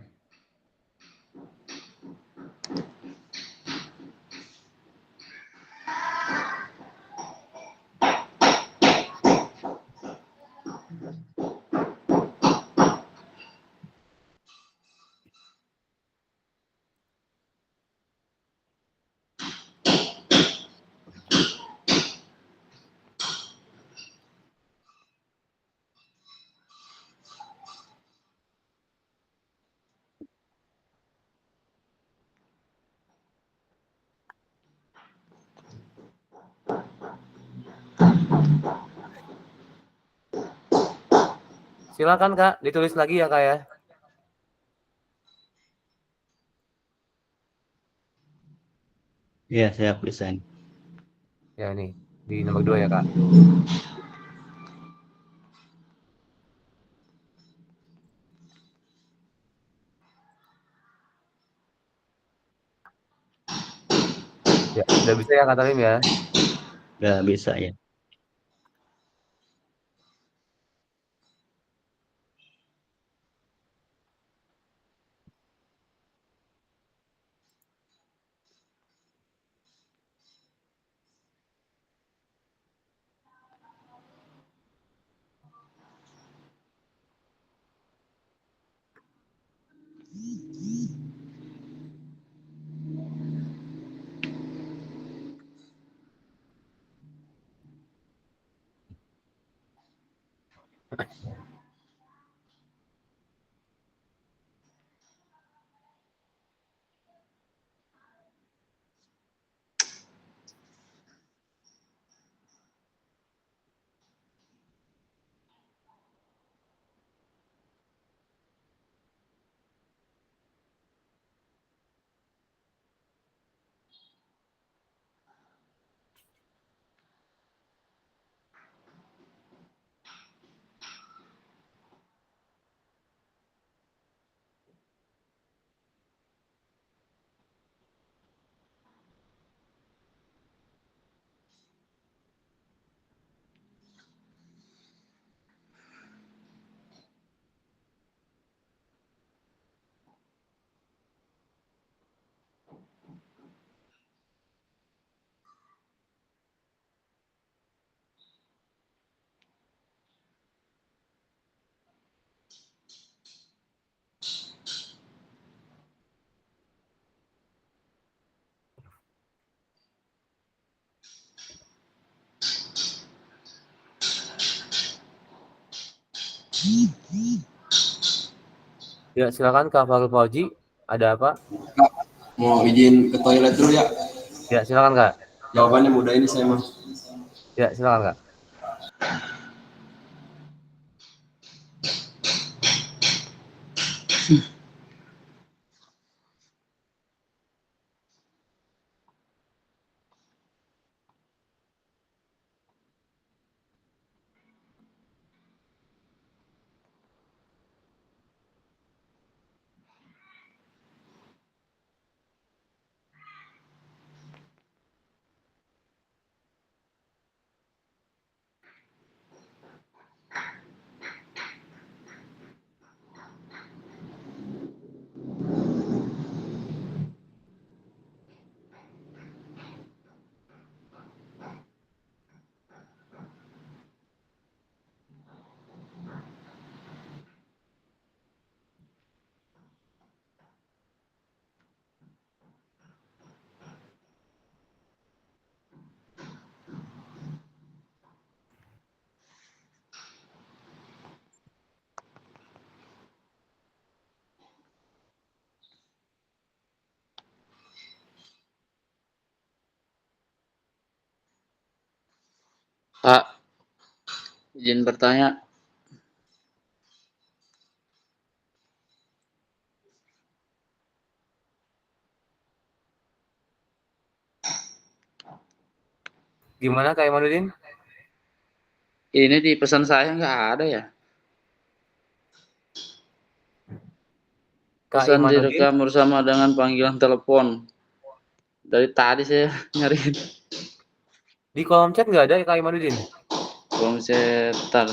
Speaker 1: Silakan Kak, ditulis lagi ya Kak ya.
Speaker 2: Iya, siap bisa.
Speaker 1: Ya nih, di nomor 2 ya Kak. Ya, udah bisa ya Kak Talim ya?
Speaker 2: Udah bisa ya.
Speaker 1: Ya, silakan Kak Farul Fauzi. Ada apa?
Speaker 5: Kak, mau izin ke toilet dulu ya.
Speaker 1: Ya, silakan Kak.
Speaker 5: Jawabannya mudah ini saya mah.
Speaker 1: Ya, silakan Kak.
Speaker 3: Pak, izin bertanya.
Speaker 1: Gimana Kak Imanuddin?
Speaker 3: Ini di pesan saya nggak ada ya.
Speaker 1: Kak
Speaker 3: Pesan
Speaker 1: Imanuddin,
Speaker 3: direkam bersama dengan panggilan telepon. Dari tadi saya nyariin.
Speaker 1: di kolom chat nggak ada ya Kak Imanuddin?
Speaker 3: Belum saya tar.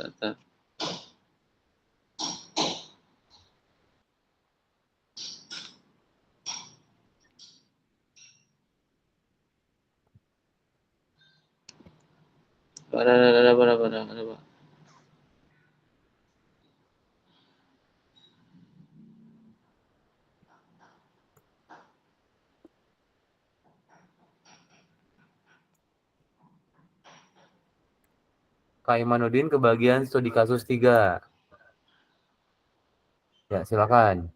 Speaker 3: Tar. Ada, Pak.
Speaker 1: Kak Imanuddin kebagian studi kasus 3. Ya, silakan.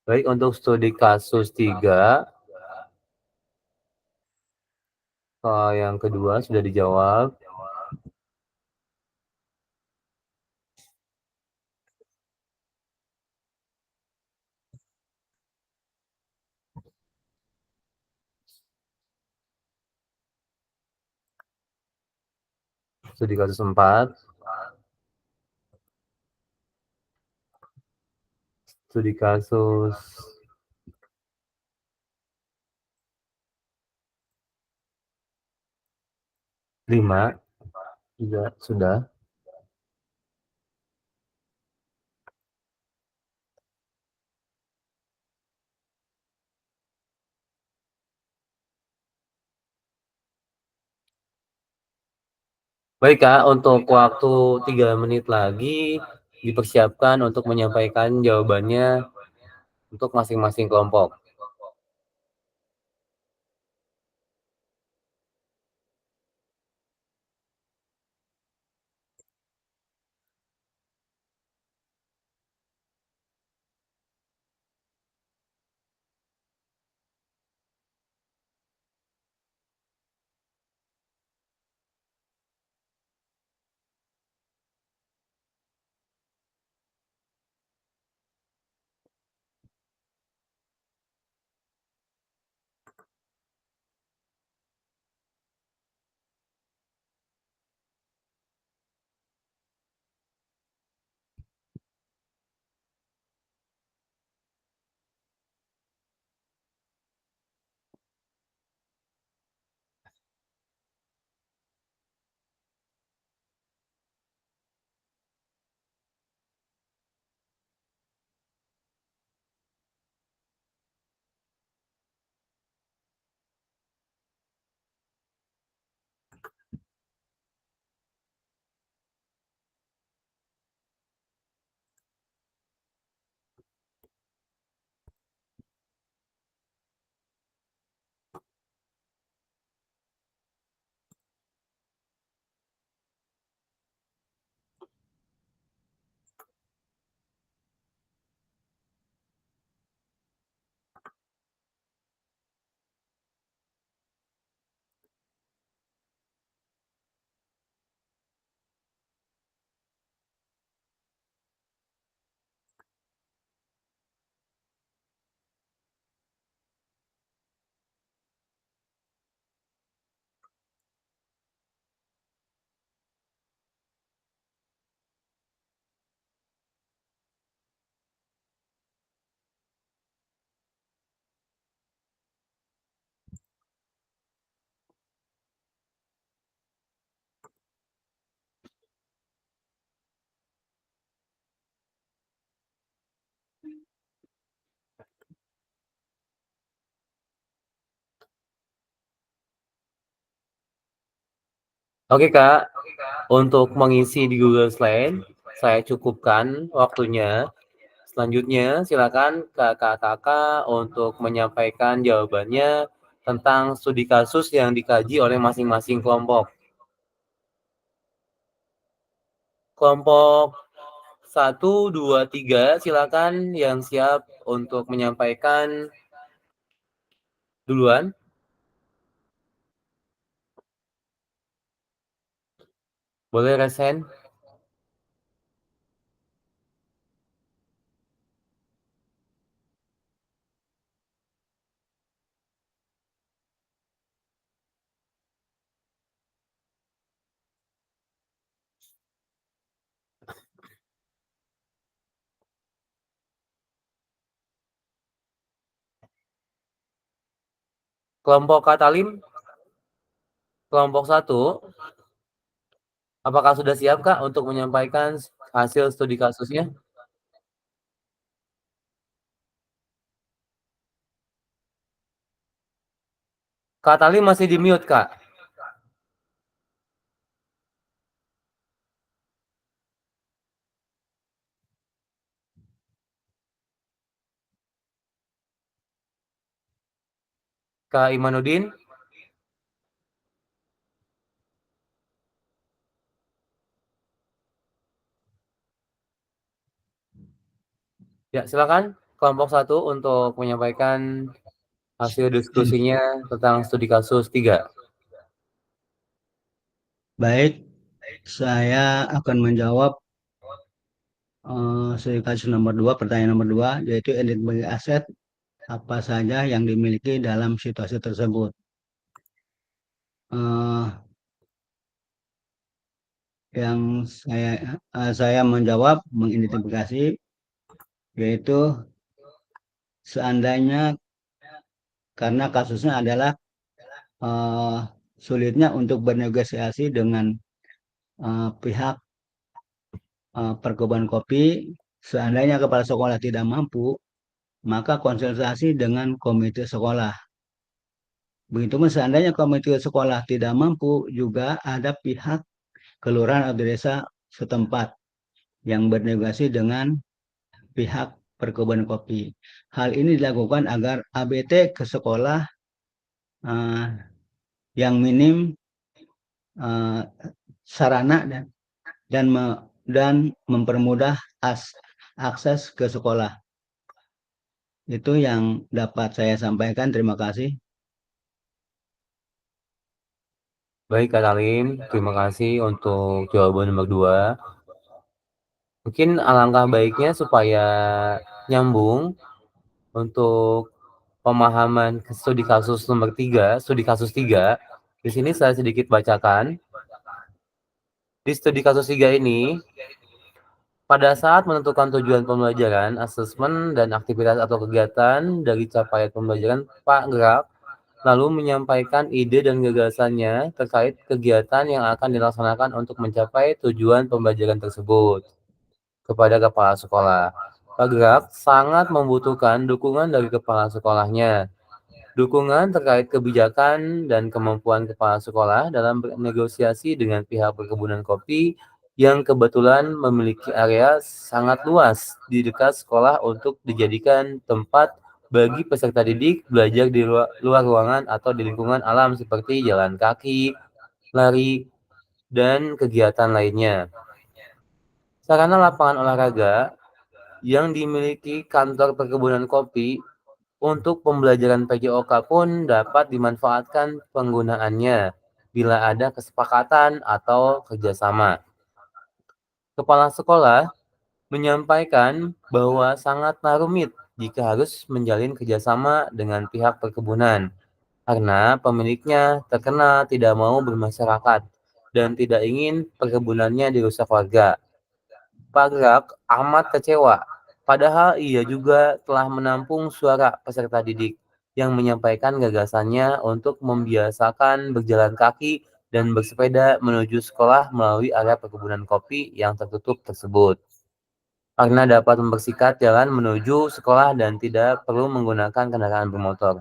Speaker 1: Baik, untuk studi kasus 3, yang kedua sudah dijawab. Studi kasus 4, studi kasus 5 juga sudah. Baik Kak, untuk waktu 3 menit lagi dipersiapkan untuk menyampaikan jawabannya untuk masing-masing kelompok. Oke Kak, untuk mengisi di Google Slide, saya cukupkan waktunya. Selanjutnya, silakan kakak-kakak untuk menyampaikan jawabannya tentang studi kasus yang dikaji oleh masing-masing kelompok. Kelompok 1, 2, 3, silakan yang siap untuk menyampaikan duluan. Boleh resen. Kelompok Katalim, kelompok 1, apakah sudah siap Kak untuk menyampaikan hasil studi kasusnya? Katalim masih di mute Kak. Kak Imanuddin. Ya, silakan kelompok 1 untuk menyampaikan hasil diskusinya tentang studi kasus 3.
Speaker 2: Baik, saya akan menjawab studi kasus nomor 2, pertanyaan nomor 2, yaitu identifikasi aset apa saja yang dimiliki dalam situasi tersebut. Yang saya menjawab mengidentifikasi, yaitu seandainya karena kasusnya adalah sulitnya untuk bernegosiasi dengan pihak perkebunan kopi, seandainya kepala sekolah tidak mampu, maka konsultasi dengan komite sekolah. Begitupun seandainya komite sekolah tidak mampu, juga ada pihak kelurahan atau desa setempat yang bernegosiasi dengan pihak perkebunan kopi. Hal ini dilakukan agar ABT ke sekolah yang minim sarana dan mempermudah akses ke sekolah. Itu yang dapat saya sampaikan. Terima kasih.
Speaker 1: Baik Kak Talim, terima kasih untuk jawaban nomor 2. Mungkin alangkah baiknya supaya nyambung untuk pemahaman studi kasus nomor 3, studi kasus 3. Di sini saya sedikit bacakan. Di studi kasus 3 ini, pada saat menentukan tujuan pembelajaran, asesmen, dan aktivitas atau kegiatan dari capaian pembelajaran, Pak Gerak lalu menyampaikan ide dan gagasannya terkait kegiatan yang akan dilaksanakan untuk mencapai tujuan pembelajaran tersebut kepada kepala sekolah. Pak Gerak sangat membutuhkan dukungan dari kepala sekolahnya. Dukungan terkait kebijakan dan kemampuan kepala sekolah dalam bernegosiasi dengan pihak perkebunan kopi yang kebetulan memiliki area sangat luas di dekat sekolah untuk dijadikan tempat bagi peserta didik belajar di luar ruangan atau di lingkungan alam seperti jalan kaki, lari, dan kegiatan lainnya. Sarana lapangan olahraga yang dimiliki kantor perkebunan kopi untuk pembelajaran PJOK pun dapat dimanfaatkan penggunaannya bila ada kesepakatan atau kerjasama. Kepala sekolah menyampaikan bahwa sangat rumit jika harus menjalin kerjasama dengan pihak perkebunan, karena pemiliknya terkenal tidak mau bermasyarakat dan tidak ingin perkebunannya dirusak warga. Pak Gerak amat kecewa, padahal ia juga telah menampung suara peserta didik yang menyampaikan gagasannya untuk membiasakan berjalan kaki dan bersepeda menuju sekolah melalui area perkebunan kopi yang tertutup tersebut, karena dapat membersihkan jalan menuju sekolah dan tidak perlu menggunakan kendaraan bermotor.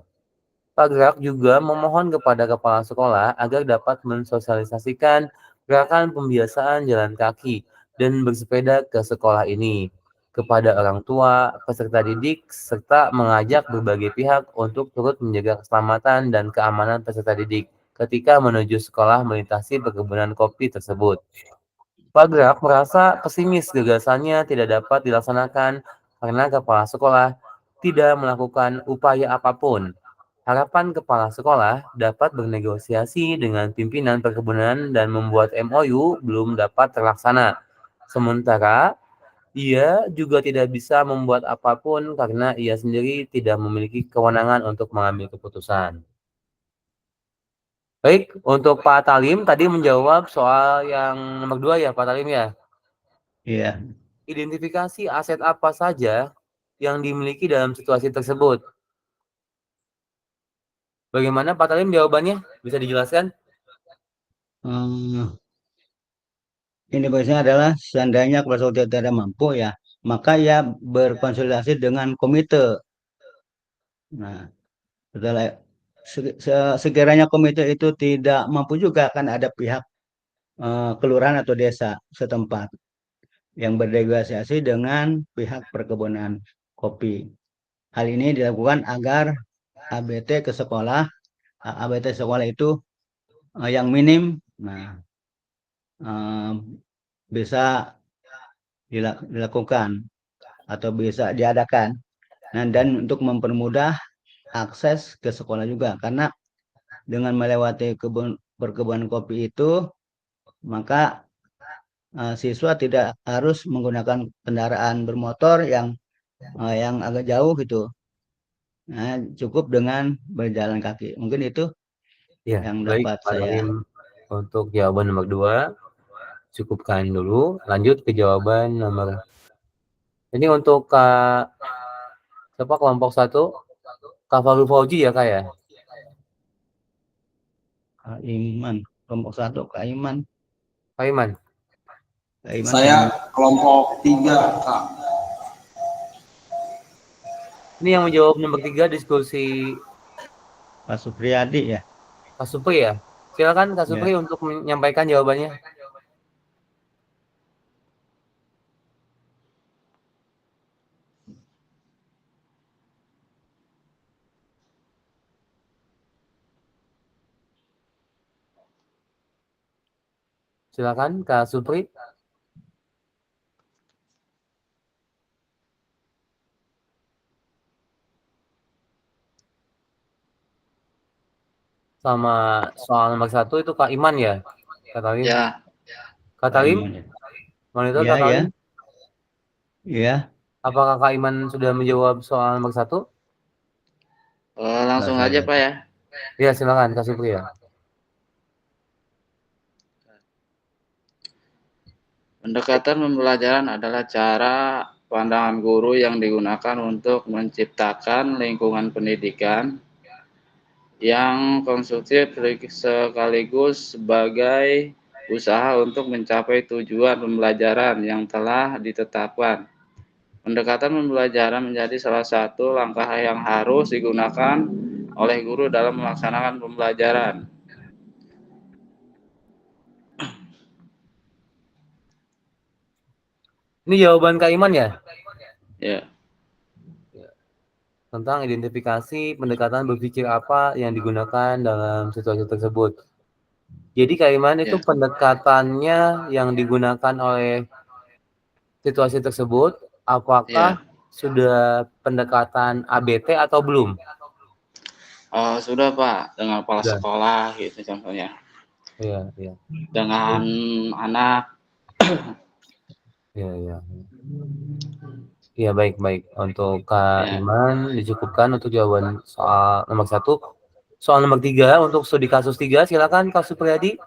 Speaker 1: Pak Gerak juga memohon kepada kepala sekolah agar dapat mensosialisasikan gerakan pembiasaan jalan kaki dan bersepeda ke sekolah ini kepada orang tua, peserta didik, serta mengajak berbagai pihak untuk turut menjaga keselamatan dan keamanan peserta didik ketika menuju sekolah melintasi perkebunan kopi tersebut. Paragraf merasa pesimis gagasannya tidak dapat dilaksanakan karena kepala sekolah tidak melakukan upaya apapun. Harapan kepala sekolah dapat bernegosiasi dengan pimpinan perkebunan dan membuat MOU belum dapat terlaksana. Sementara ia juga tidak bisa membuat apapun karena ia sendiri tidak memiliki kewenangan untuk mengambil keputusan. Baik, untuk Pak Talim tadi menjawab soal yang nomor 2 ya, Pak Talim ya.
Speaker 2: Iya.
Speaker 1: Identifikasi aset apa saja yang dimiliki dalam situasi tersebut. Bagaimana Pak Talim jawabannya? Bisa dijelaskan?
Speaker 2: Ini biasanya adalah seandainya kepala sekolah tidak mampu ya, maka ia berkonsultasi dengan komite. Nah, setelah sekiranya komite itu tidak mampu juga, kan ada pihak kelurahan atau desa setempat yang bernegosiasi dengan pihak perkebunan kopi. Hal ini dilakukan agar ABT ke sekolah, ABT sekolah itu yang minim, nah bisa dilakukan atau bisa diadakan. Nah, dan untuk mempermudah akses ke sekolah juga, karena dengan melewati perkebunan kopi itu, maka siswa tidak harus menggunakan kendaraan bermotor yang agak jauh gitu. Nah, cukup dengan berjalan kaki. Mungkin itu
Speaker 1: Ya,
Speaker 2: yang
Speaker 1: baik
Speaker 2: dapat
Speaker 1: Pak
Speaker 2: saya.
Speaker 1: Talim untuk jawaban nomor 2. Cukupkan dulu. Lanjut ke jawaban nomor. Ini untuk siapa kelompok 1? Kak Fahru Fauji ya Kak ya?
Speaker 2: Kak Iman, kelompok 1 Kak Iman.
Speaker 1: Pak Iman.
Speaker 2: Kak Iman
Speaker 5: Saya kelompok 3, Kak.
Speaker 1: Ini yang menjawab nomor 3 diskusi
Speaker 2: Pak Supriyadi ya.
Speaker 1: Kak Supri ya. Silakan Kak
Speaker 2: Ya.
Speaker 1: Supri untuk menyampaikan jawabannya. Silakan Kak Supri. Sama soal nomor 1 itu Kak Iman ya? Kak Talim.
Speaker 3: Ya,
Speaker 1: Kak Talim?
Speaker 2: Iman ya.
Speaker 1: Monitor
Speaker 2: Iya,
Speaker 1: Kak Talim.
Speaker 2: Iya.
Speaker 1: Apakah Kak Iman sudah menjawab soal nomor 1?
Speaker 3: langsung
Speaker 2: Nggak,
Speaker 3: aja
Speaker 2: saya
Speaker 3: Pak ya.
Speaker 1: Iya, silakan Kak Supri ya.
Speaker 3: Pendekatan pembelajaran adalah cara pandangan guru yang digunakan untuk menciptakan lingkungan pendidikan yang konstruktif sekaligus sebagai usaha untuk mencapai tujuan pembelajaran yang telah ditetapkan. Pendekatan pembelajaran menjadi salah satu langkah yang harus digunakan oleh guru dalam melaksanakan pembelajaran.
Speaker 1: Ini jawaban Kak Iman ya?
Speaker 3: Ya.
Speaker 1: Tentang identifikasi pendekatan berpikir apa yang digunakan dalam situasi tersebut. Jadi Kak Iman itu pendekatannya yang digunakan oleh situasi tersebut, apakah sudah pendekatan ABT atau belum?
Speaker 3: Sudah Pak, dengan kepala
Speaker 1: Sudah.
Speaker 3: sekolah gitu contohnya.
Speaker 1: Iya.
Speaker 3: Dengan anak.
Speaker 1: Iya. Iya, baik. Untuk Kak Iman dicukupkan untuk jawaban soal nomor 1. Soal nomor 3 untuk studi kasus 3, silakan Kak Supriyadi.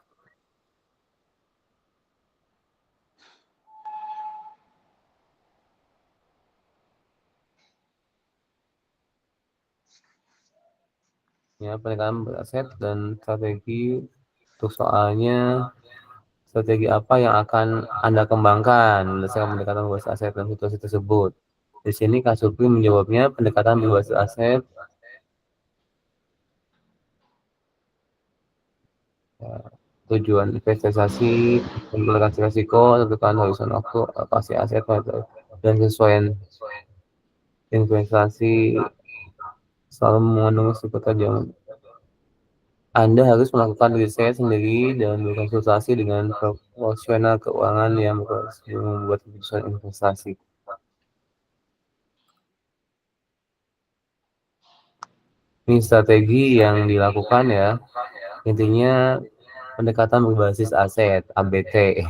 Speaker 1: Ya, pendekatan beraset dan strategi untuk soalnya strategi apa yang akan Anda kembangkan berdasarkan pendekatan berbasis aset dan situasi tersebut. Di sini Kak Supri menjawabnya pendekatan berbasis aset. Ya, tujuan investasi, implementasi risiko, tentukan horizon waktu, alokasi aset, dan kesesuaian investasi selalu mengandung risiko tajam. Anda harus melakukan riset sendiri dan berkonsultasi dengan profesional keuangan yang sebelum membuat keputusan investasi. Ini strategi yang dilakukan ya, intinya pendekatan berbasis aset, ABT.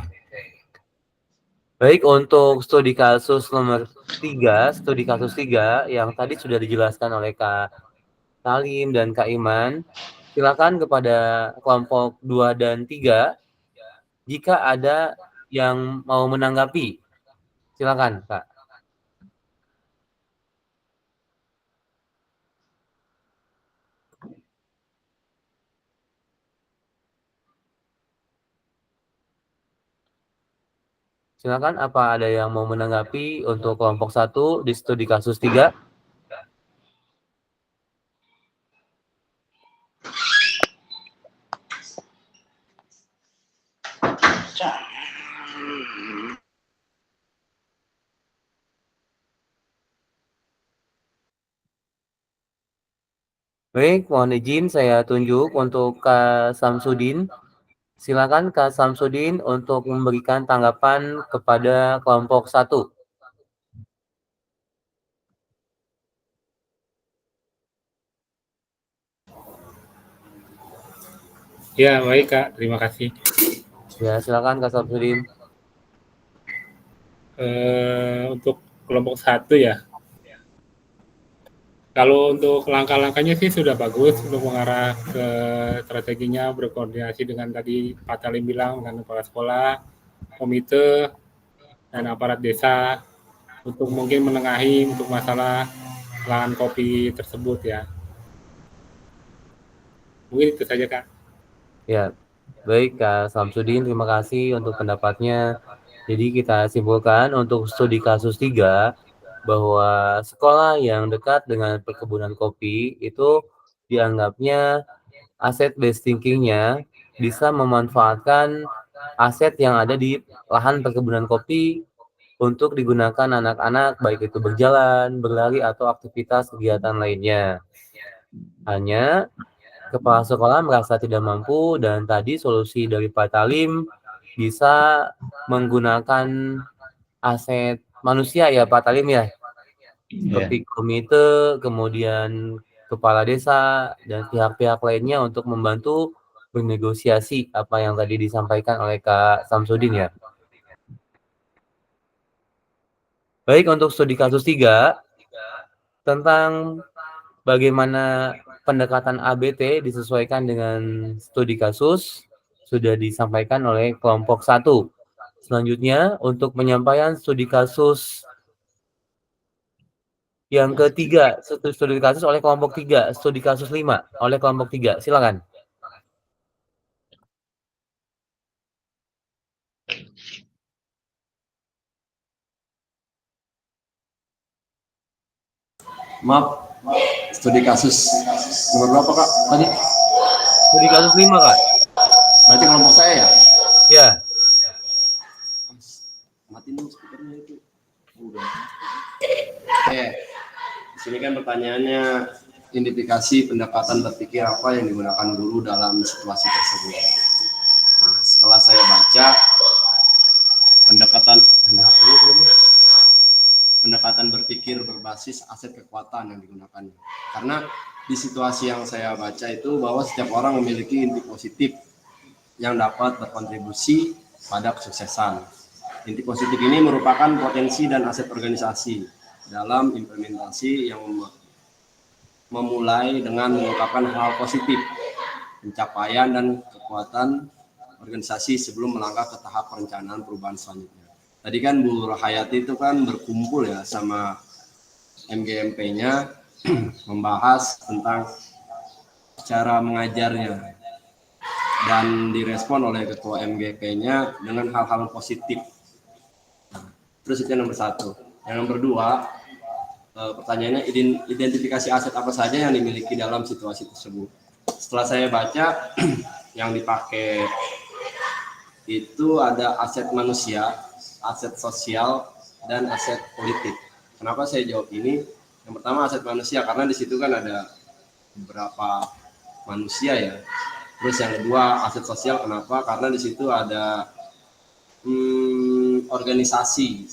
Speaker 1: Baik, untuk studi kasus nomor 3, studi kasus 3 yang tadi sudah dijelaskan oleh Kak Salim dan Kak Iman, silakan kepada kelompok 2 dan 3 jika ada yang mau menanggapi. Silakan, Kak. Silakan, apa ada yang mau menanggapi untuk kelompok 1 di studi kasus 3? Baik, mohon izin saya tunjuk untuk Kak Samsudin. Silakan Kak Samsudin untuk memberikan tanggapan kepada kelompok 1.
Speaker 6: Ya, baik Kak, terima kasih.
Speaker 1: Ya, silakan Kak Samsudin.
Speaker 6: Untuk kelompok 1 ya. Kalau untuk langkah-langkahnya sih sudah bagus untuk mengarah ke strateginya, berkoordinasi dengan tadi Pak Talim bilang dengan kepala sekolah, komite, dan aparat desa untuk mungkin menengahi untuk masalah lahan kopi tersebut ya. Mungkin itu saja Kak.
Speaker 1: Ya, baik Kak Samsudin, terima kasih untuk pendapatnya. Jadi kita simpulkan untuk studi kasus 3 bahwa sekolah yang dekat dengan perkebunan kopi itu dianggapnya aset based thinking-nya bisa memanfaatkan aset yang ada di lahan perkebunan kopi untuk digunakan anak-anak baik itu berjalan, berlari, atau aktivitas kegiatan lainnya. Hanya kepala sekolah merasa tidak mampu dan tadi solusi dari Pak Talim bisa menggunakan aset manusia ya Pak Talim ya, seperti komite, kemudian kepala desa, dan pihak-pihak lainnya untuk membantu bernegosiasi apa yang tadi disampaikan oleh Kak Samsudin ya. Baik, untuk studi kasus 3 tentang bagaimana pendekatan ABT disesuaikan dengan studi kasus sudah disampaikan oleh kelompok 1. Selanjutnya, untuk penyampaian studi kasus yang ketiga, studi kasus oleh kelompok 3, studi kasus 5 oleh kelompok 3. Silakan.
Speaker 5: Maaf, studi kasus nomor berapa Kak? Tadi?
Speaker 1: Studi kasus 5 Kak.
Speaker 5: Berarti kelompok saya ya?
Speaker 1: Ya.
Speaker 5: Matiin dulu speakernya itu. Udah. Oke. Di sini kan pertanyaannya identifikasi pendekatan berpikir apa yang digunakan guru dalam situasi tersebut. Nah, setelah saya baca pendekatan berpikir berbasis aset kekuatan yang digunakan. Karena di situasi yang saya baca itu bahwa setiap orang memiliki inti positif yang dapat berkontribusi pada kesuksesan. Inti positif ini merupakan potensi dan aset organisasi dalam implementasi yang memulai dengan mengungkapkan hal positif, pencapaian dan kekuatan organisasi sebelum melangkah ke tahap perencanaan perubahan selanjutnya. Tadi kan Bu Rahayati itu kan berkumpul ya sama MGMP-nya membahas tentang cara mengajarnya dan direspon oleh ketua MGP-nya dengan hal-hal positif. Nah, terus itu yang nomor 1. Yang nomor 2, pertanyaannya identifikasi aset apa saja yang dimiliki dalam situasi tersebut. Setelah saya baca yang dipakai itu ada aset manusia, aset sosial, dan aset politik. Kenapa saya jawab ini? Yang pertama aset manusia, karena di situ kan ada beberapa manusia ya, Terus yang kedua aset sosial, kenapa? Karena di situ ada organisasi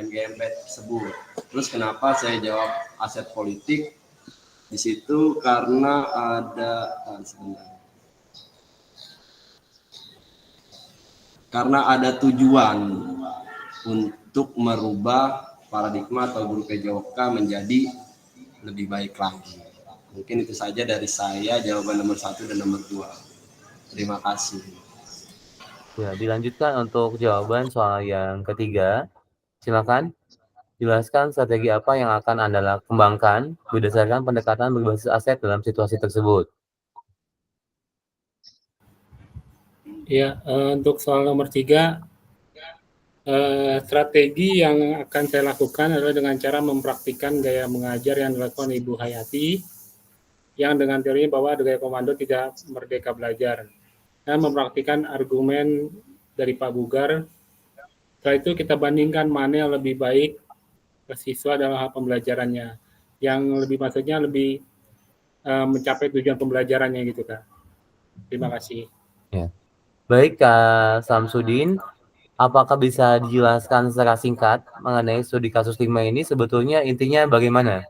Speaker 5: MGMP tersebut. Terus kenapa saya jawab aset politik? Di situ karena ada tujuan untuk merubah paradigma atau guru PJOK menjadi lebih baik lagi. Mungkin itu saja dari saya, jawaban nomor 1 dan nomor 2. Terima kasih.
Speaker 1: Ya, dilanjutkan untuk jawaban soal yang ketiga. Silakan jelaskan strategi apa yang akan Anda kembangkan berdasarkan pendekatan berbasis aset dalam situasi tersebut.
Speaker 6: Ya, untuk soal nomor 3, strategi yang akan saya lakukan adalah dengan cara mempraktikkan gaya mengajar yang dilakukan Ibu Hayati, yang dengan teori bahwa gaya komando tidak merdeka belajar, dan mempraktikkan argumen dari Pak Bugar. Setelah itu kita bandingkan mana yang lebih baik ke siswa dalam hal pembelajarannya, yang lebih maksudnya lebih mencapai tujuan pembelajarannya gitu Kak. Terima kasih.
Speaker 1: Ya. Baik Kak Samsudin, apakah bisa dijelaskan secara singkat mengenai studi kasus 5 ini sebetulnya intinya bagaimana?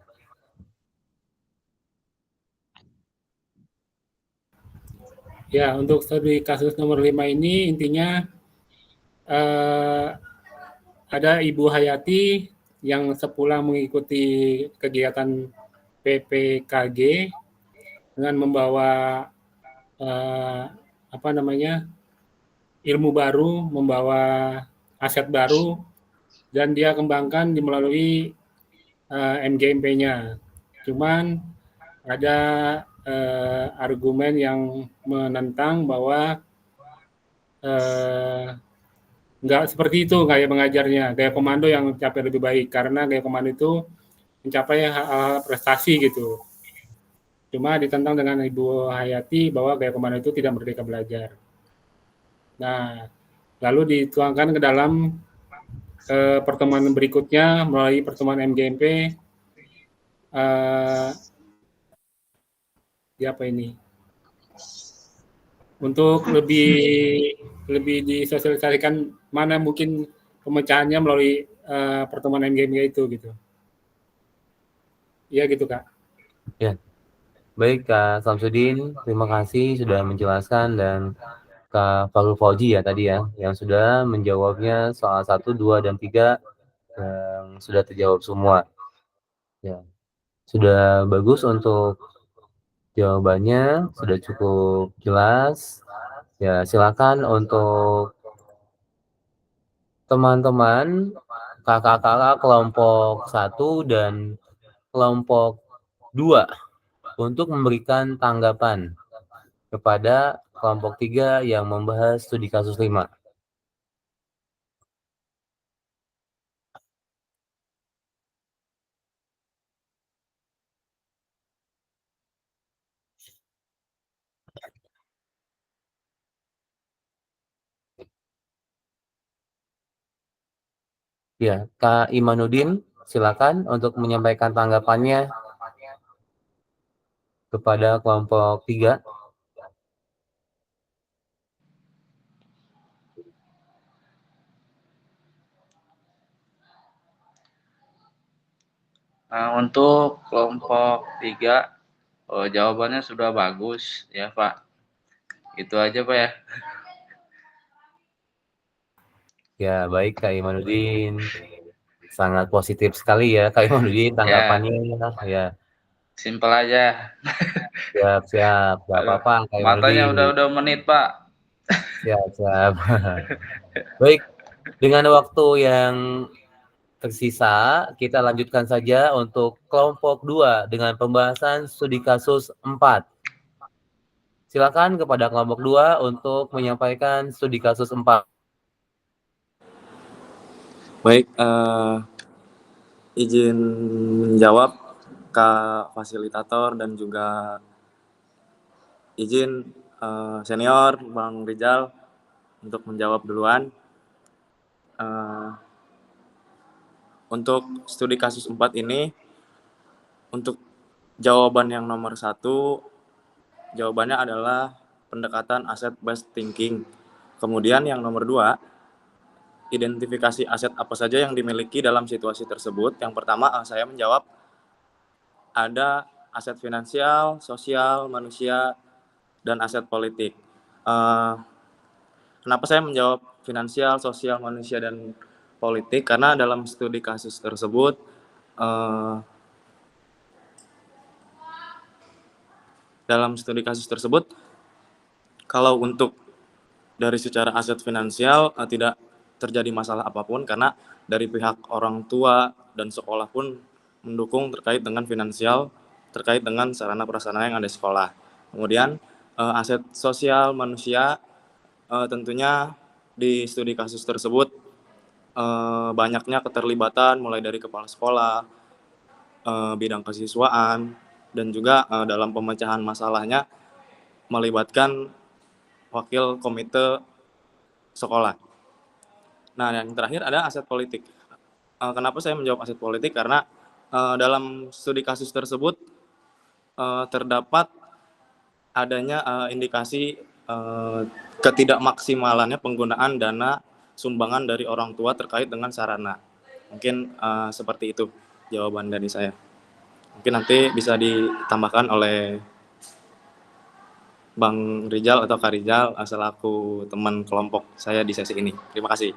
Speaker 6: Ya, untuk studi kasus nomor 5 ini intinya ada Ibu Hayati yang sepulang mengikuti kegiatan PPKG dengan membawa ilmu baru, membawa aset baru, dan dia kembangkan melalui MGMP-nya. Cuman ada argumen yang menentang bahwa nggak seperti itu gaya mengajarnya, gaya komando yang mencapai lebih baik, karena gaya komando itu mencapai prestasi gitu. Cuma ditentang dengan Ibu Hayati bahwa gaya komando itu tidak merdeka belajar. Nah, lalu dituangkan ke dalam pertemuan berikutnya melalui pertemuan MGMP. Untuk lebih disosialisasikan mana mungkin pemecahannya melalui pertemuan MGMP itu gitu. Iya gitu Kak.
Speaker 1: Ya. Baik Kak Samsudin, terima kasih sudah menjelaskan, dan Kak Farul Fauzi ya tadi ya, yang sudah menjawabnya soal 1, 2, dan 3 yang sudah terjawab semua. Ya, sudah bagus untuk jawabannya, sudah cukup jelas. Ya, silakan untuk teman-teman kakak-kakak kelompok 1 dan kelompok 2 untuk memberikan tanggapan kepada kelompok 3 yang membahas studi kasus 5. Ya, Kak Imanuddin, silakan untuk menyampaikan tanggapannya kepada kelompok 3.
Speaker 3: Untuk kelompok 3, jawabannya sudah bagus ya Pak. Itu aja Pak ya.
Speaker 1: Ya, baik Kak Imanuddin. Sangat positif sekali ya Kak Imanuddin tanggapannya. Ya,
Speaker 3: Simpel aja.
Speaker 1: siap. Gak apa-apa Kak
Speaker 3: Matanya
Speaker 1: Imanuddin.
Speaker 3: udah menit Pak.
Speaker 1: Siap. Baik, dengan waktu yang tersisa, kita lanjutkan saja untuk kelompok 2 dengan pembahasan studi kasus 4. Silakan kepada kelompok 2 untuk menyampaikan studi kasus 4.
Speaker 7: Baik, izin menjawab Kak Fasilitator dan juga izin senior Bang Rizal untuk menjawab duluan. Untuk studi kasus 4 ini, untuk jawaban yang nomor 1, jawabannya adalah pendekatan asset based thinking. Kemudian yang nomor 2, identifikasi aset apa saja yang dimiliki dalam situasi tersebut. Yang pertama, saya menjawab ada aset finansial, sosial, manusia, dan aset politik. Kenapa saya menjawab finansial, sosial, manusia, dan politik? Karena dalam studi kasus tersebut, kalau untuk dari secara aset finansial tidak terjadi masalah apapun, karena dari pihak orang tua dan sekolah pun mendukung terkait dengan finansial, terkait dengan sarana prasarana yang ada di sekolah. Kemudian aset sosial manusia, tentunya di studi kasus tersebut banyaknya keterlibatan mulai dari kepala sekolah, bidang kesiswaan, dan juga dalam pemecahan masalahnya melibatkan wakil komite sekolah. Nah, yang terakhir ada aset politik. Kenapa saya menjawab aset politik? Karena dalam studi kasus tersebut terdapat adanya indikasi ketidakmaksimalannya penggunaan dana sumbangan dari orang tua terkait dengan sarana. Mungkin seperti itu jawaban dari saya. Mungkin nanti bisa ditambahkan oleh Bang Rizal atau Kak Rizal selaku teman kelompok saya di sesi ini. Terima kasih.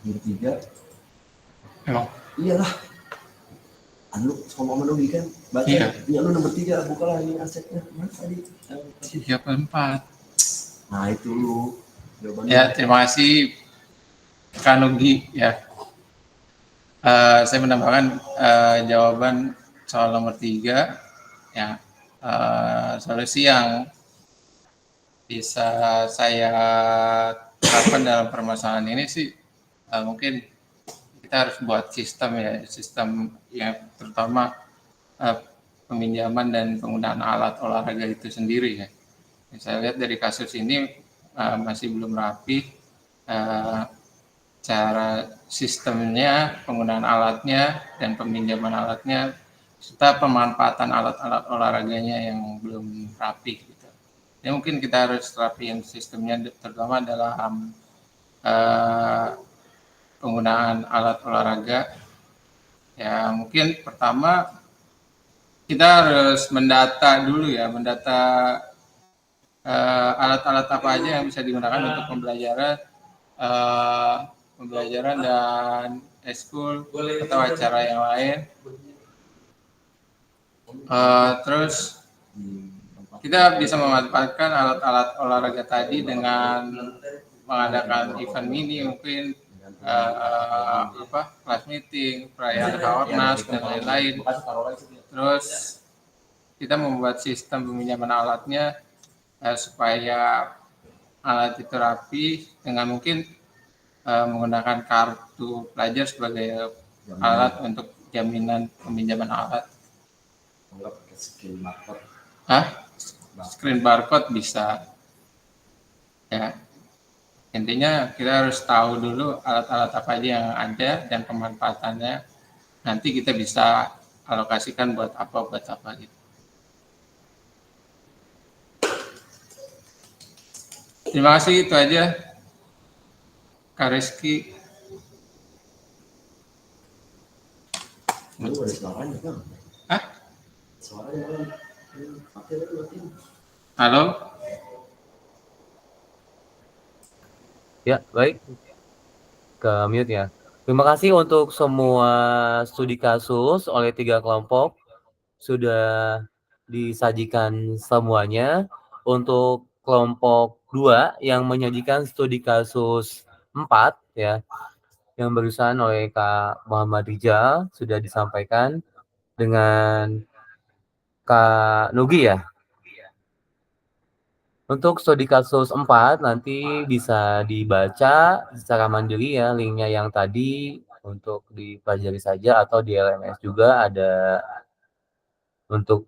Speaker 5: Nomor 3.
Speaker 4: Emang?
Speaker 5: Iyalah. Anu sama menugi kan baca.
Speaker 4: Iya.
Speaker 5: Iya, lu nomor 3, bukalah ini asetnya. Mana tadi?
Speaker 4: 34.
Speaker 5: Nah, itu lu. Jawabannya.
Speaker 4: Ya, terima kasih Kak Nugi ya. Saya menambahkan jawaban soal nomor 3 ya. Solusi yang bisa saya terapkan dalam permasalahan ini sih mungkin kita harus buat sistem yang terutama peminjaman dan penggunaan alat olahraga itu sendiri ya. Saya lihat dari kasus ini masih belum rapi cara sistemnya, penggunaan alatnya dan peminjaman alatnya serta pemanfaatan alat-alat olahraganya yang belum rapi gitu. Ya mungkin kita harus rapiin sistemnya terutama dalam penggunaan alat olahraga. Ya mungkin pertama kita harus mendata dulu ya, alat-alat apa aja yang bisa digunakan untuk pembelajaran dan eskul atau acara yang lain. Terus kita bisa memanfaatkan alat-alat olahraga tadi dengan mengadakan event mini mungkin class meeting, perayaan Haornas dan lain-lain. Terus kita membuat sistem peminjaman alatnya supaya alat itu rapi dengan mungkin menggunakan kartu pelajar sebagai alat untuk jaminan peminjaman alat.
Speaker 5: Enggak pakai screen barcode.
Speaker 4: Screen barcode bisa. Ya. Intinya kita harus tahu dulu alat-alat apa aja yang ada dan pemanfaatannya. Nanti kita bisa alokasikan buat apa gitu. Terima kasih, itu aja. Kak Rizky.
Speaker 5: Lu ada suaranya kan?
Speaker 4: Hah?
Speaker 5: Suaranya kan? Pakai berarti.
Speaker 4: Halo?
Speaker 1: Ya, baik. Ke mute ya. Terima kasih untuk semua studi kasus oleh 3 kelompok. Sudah disajikan semuanya. Untuk kelompok 2 yang menyajikan studi kasus 4 ya, yang barusan oleh Kak Muhammad Rizal sudah disampaikan dengan Kak Nugi ya. Untuk studi kasus 4 nanti bisa dibaca secara mandiri ya, linknya yang tadi untuk dipelajari saja atau di LMS juga ada untuk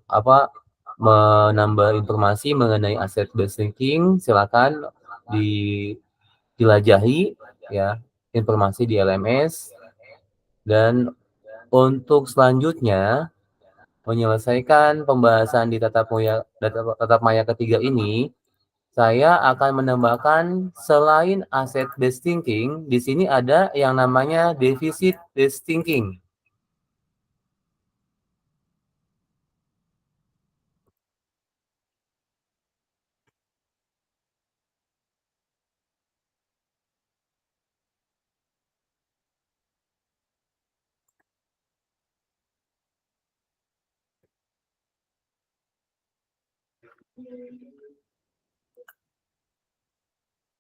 Speaker 1: menambah informasi mengenai asset based thinking. Silakan dijelajahi ya informasi di LMS. Dan untuk selanjutnya menyelesaikan pembahasan di tatap maya ketiga ini, saya akan menambahkan selain asset based thinking, di sini ada yang namanya deficit based thinking.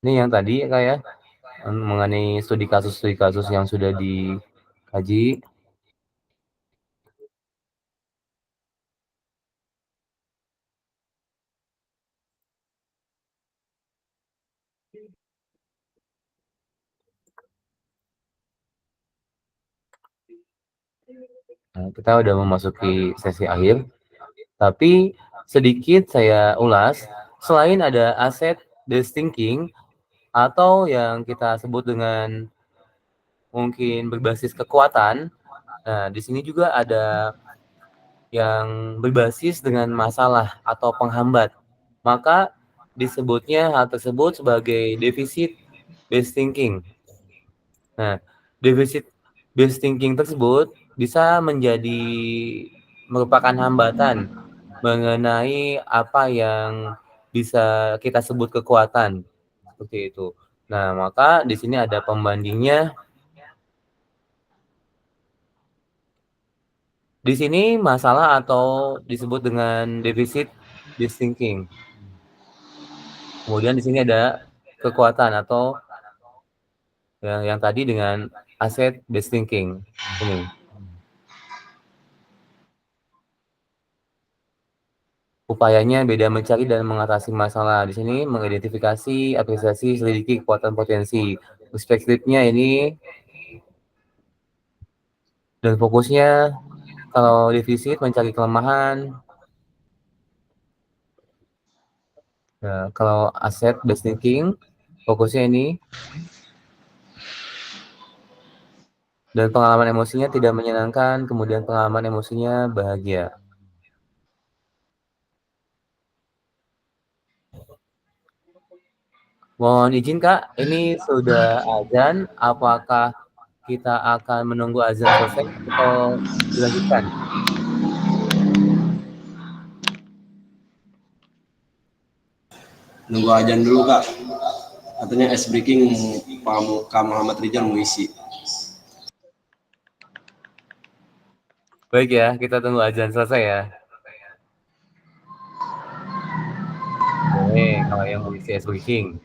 Speaker 1: Ini yang tadi ya Kak ya, mengenai studi kasus yang sudah dikaji. Nah, kita udah memasuki sesi akhir, tapi sedikit saya ulas, selain ada aset based thinking atau yang kita sebut dengan mungkin berbasis kekuatan, nah di sini juga ada yang berbasis dengan masalah atau penghambat. Maka disebutnya hal tersebut sebagai deficit based thinking. Nah, deficit based thinking tersebut bisa merupakan hambatan mengenai apa yang bisa kita sebut kekuatan, seperti itu. Nah, maka di sini ada pembandingnya. Di sini masalah atau disebut dengan deficit based thinking. Kemudian di sini ada kekuatan atau yang tadi dengan asset based thinking ini. Upayanya beda mencari dan mengatasi masalah. Di sini mengidentifikasi, apresiasi, selidiki kekuatan potensi. Perspektifnya ini dan fokusnya kalau defisit mencari kelemahan. Nah, kalau asset based thinking fokusnya ini dan pengalaman emosinya tidak menyenangkan, kemudian pengalaman emosinya bahagia. Mohon izin Kak, ini sudah azan, apakah kita akan menunggu azan selesai atau dilanjutkan?
Speaker 5: Nunggu ajan dulu Kak. Katanya ice breaking Pak Muhammad Rizal mau isi.
Speaker 1: Baik ya, kita tunggu azan selesai ya. Boleh, kalau yang mau isi ice breaking.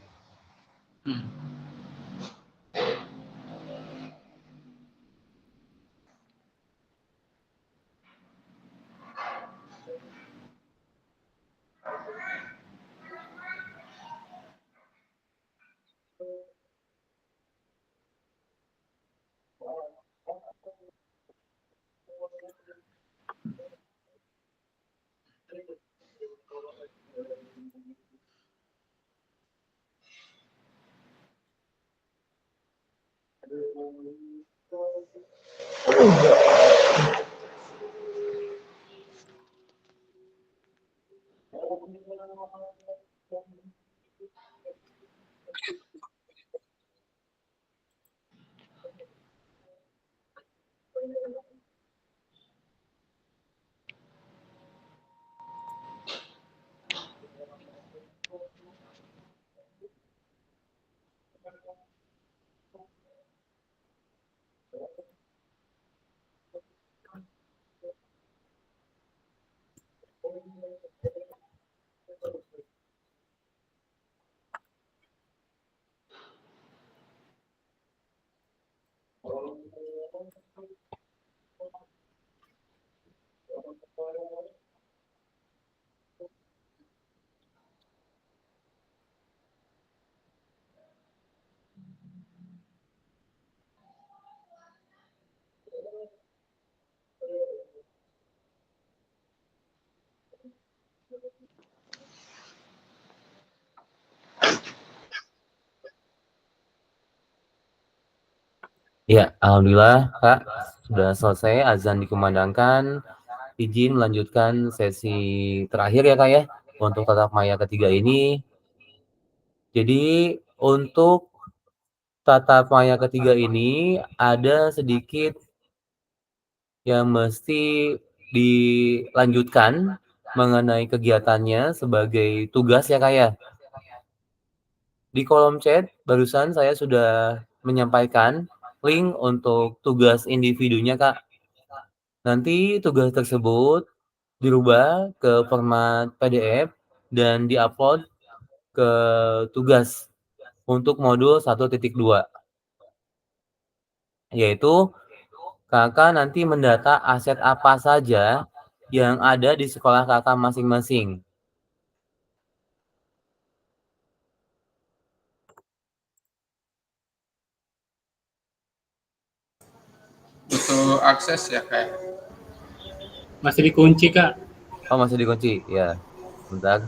Speaker 1: Ya, alhamdulillah Kak, sudah selesai azan dikumandangkan. Izin melanjutkan sesi terakhir ya Kak ya, untuk tatap maya ketiga ini. Jadi untuk tatap maya ketiga ini ada sedikit yang mesti dilanjutkan mengenai kegiatannya sebagai tugas ya Kak ya. Di kolom chat barusan saya sudah menyampaikan link untuk tugas individunya Kak. Nanti tugas tersebut dirubah ke format PDF dan diupload ke tugas untuk modul 1.2, yaitu Kakak nanti mendata aset apa saja yang ada di sekolah Kakak masing-masing.
Speaker 4: Butuh akses ya kayak.
Speaker 6: Masih dikunci, Kak.
Speaker 1: Oh, masih dikunci? Ya, bentar.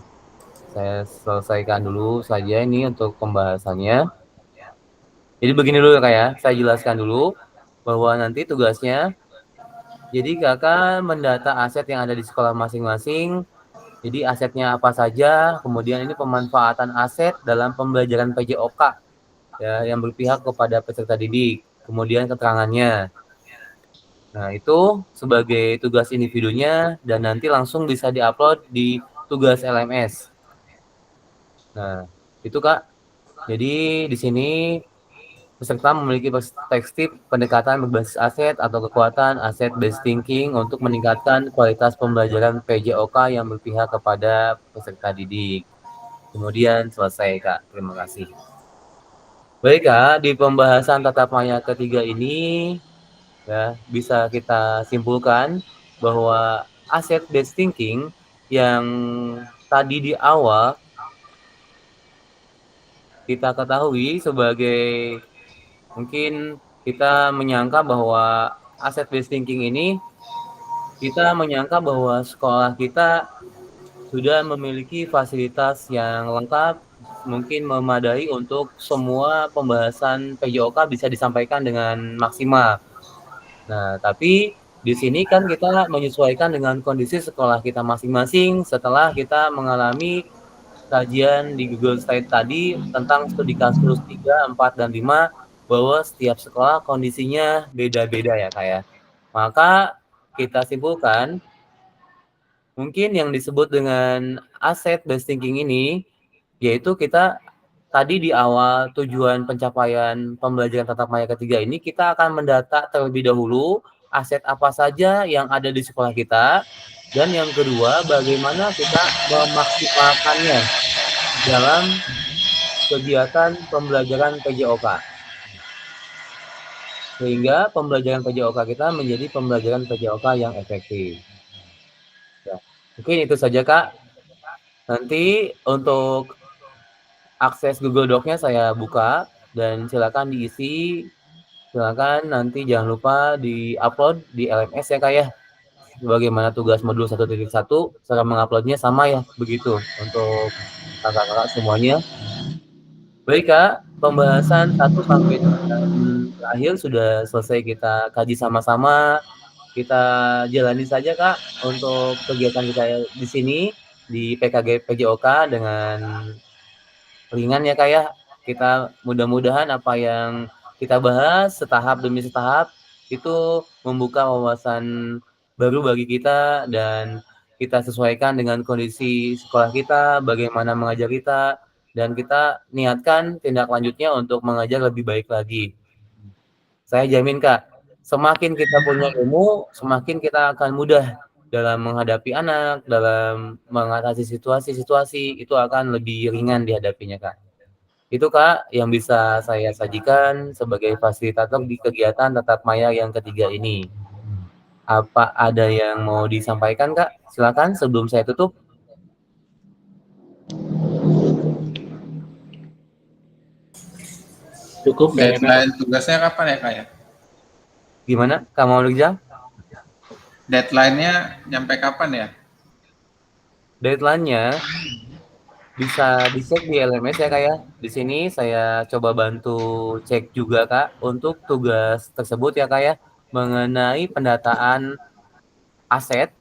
Speaker 1: Saya selesaikan dulu saja ini untuk pembahasannya. Jadi begini dulu Kak ya, saya jelaskan dulu bahwa nanti tugasnya, jadi Kakak mendata aset yang ada di sekolah masing-masing. Jadi asetnya apa saja, kemudian ini pemanfaatan aset dalam pembelajaran PJOK ya, yang berpihak kepada peserta didik, kemudian keterangannya. Nah, itu sebagai tugas individunya dan nanti langsung bisa diupload di tugas LMS. Nah, itu Kak. Jadi di sini peserta memiliki perspektif pendekatan berbasis aset atau kekuatan aset based thinking untuk meningkatkan kualitas pembelajaran PJOK yang berpihak kepada peserta didik. Kemudian selesai Kak, terima kasih. Baik Kak, di pembahasan tatap maya ketiga ini ya bisa kita simpulkan bahwa aset based thinking yang tadi di awal kita ketahui sebagai, mungkin kita menyangka bahwa aset based thinking ini, kita menyangka bahwa sekolah kita sudah memiliki fasilitas yang lengkap, mungkin memadai untuk semua pembahasan PJOK bisa disampaikan dengan maksimal. Nah, tapi di sini kan kita menyesuaikan dengan kondisi sekolah kita masing-masing setelah kita mengalami kajian di Google Slide tadi tentang studi kasus 3, 4, dan 5, bahwa setiap sekolah kondisinya beda-beda ya Kak ya. Maka kita simpulkan, mungkin yang disebut dengan aset based thinking ini, yaitu kita tadi di awal tujuan pencapaian pembelajaran tatap maya ketiga ini, kita akan mendata terlebih dahulu aset apa saja yang ada di sekolah kita, dan yang kedua bagaimana kita memaksimalkannya dalam kegiatan pembelajaran PJOK. Sehingga pembelajaran PJOK kita menjadi pembelajaran PJOK yang efektif. Ya, mungkin itu saja Kak. Nanti untuk akses Google Doc-nya saya buka dan silakan diisi. Silakan nanti jangan lupa di-upload di LMS ya Kak ya. Bagaimana tugas modul 1.1, cara menguploadnya sama ya, begitu untuk kakak-kakak semuanya. Baik Kak, pembahasan 1 sampai dengan terakhir sudah selesai kita kaji sama-sama. Kita jalani saja Kak untuk kegiatan kita di sini di PKG PJOK dengan ringan ya Kak ya. Kita mudah-mudahan apa yang kita bahas setahap demi setahap itu membuka wawasan baru bagi kita, dan kita sesuaikan dengan kondisi sekolah kita, bagaimana mengajar kita, dan kita niatkan tindak lanjutnya untuk mengajar lebih baik lagi. Saya jamin Kak, semakin kita punya ilmu, semakin kita akan mudah dalam menghadapi anak, dalam mengatasi situasi-situasi, itu akan lebih ringan dihadapinya Kak. Itu Kak yang bisa saya sajikan sebagai fasilitator di kegiatan tatap maya yang ketiga ini. Apa ada yang mau disampaikan Kak? Silakan sebelum saya tutup.
Speaker 6: Cukup dari
Speaker 4: Deadline tugasnya kapan ya Kak ya?
Speaker 1: Gimana Kak Maulidja?
Speaker 4: Deadline-nya nyampe kapan ya?
Speaker 1: Deadline-nya bisa dicek di LMS ya Kak ya. Di sini saya coba bantu cek juga Kak untuk tugas tersebut ya Kak ya, mengenai pendataan aset.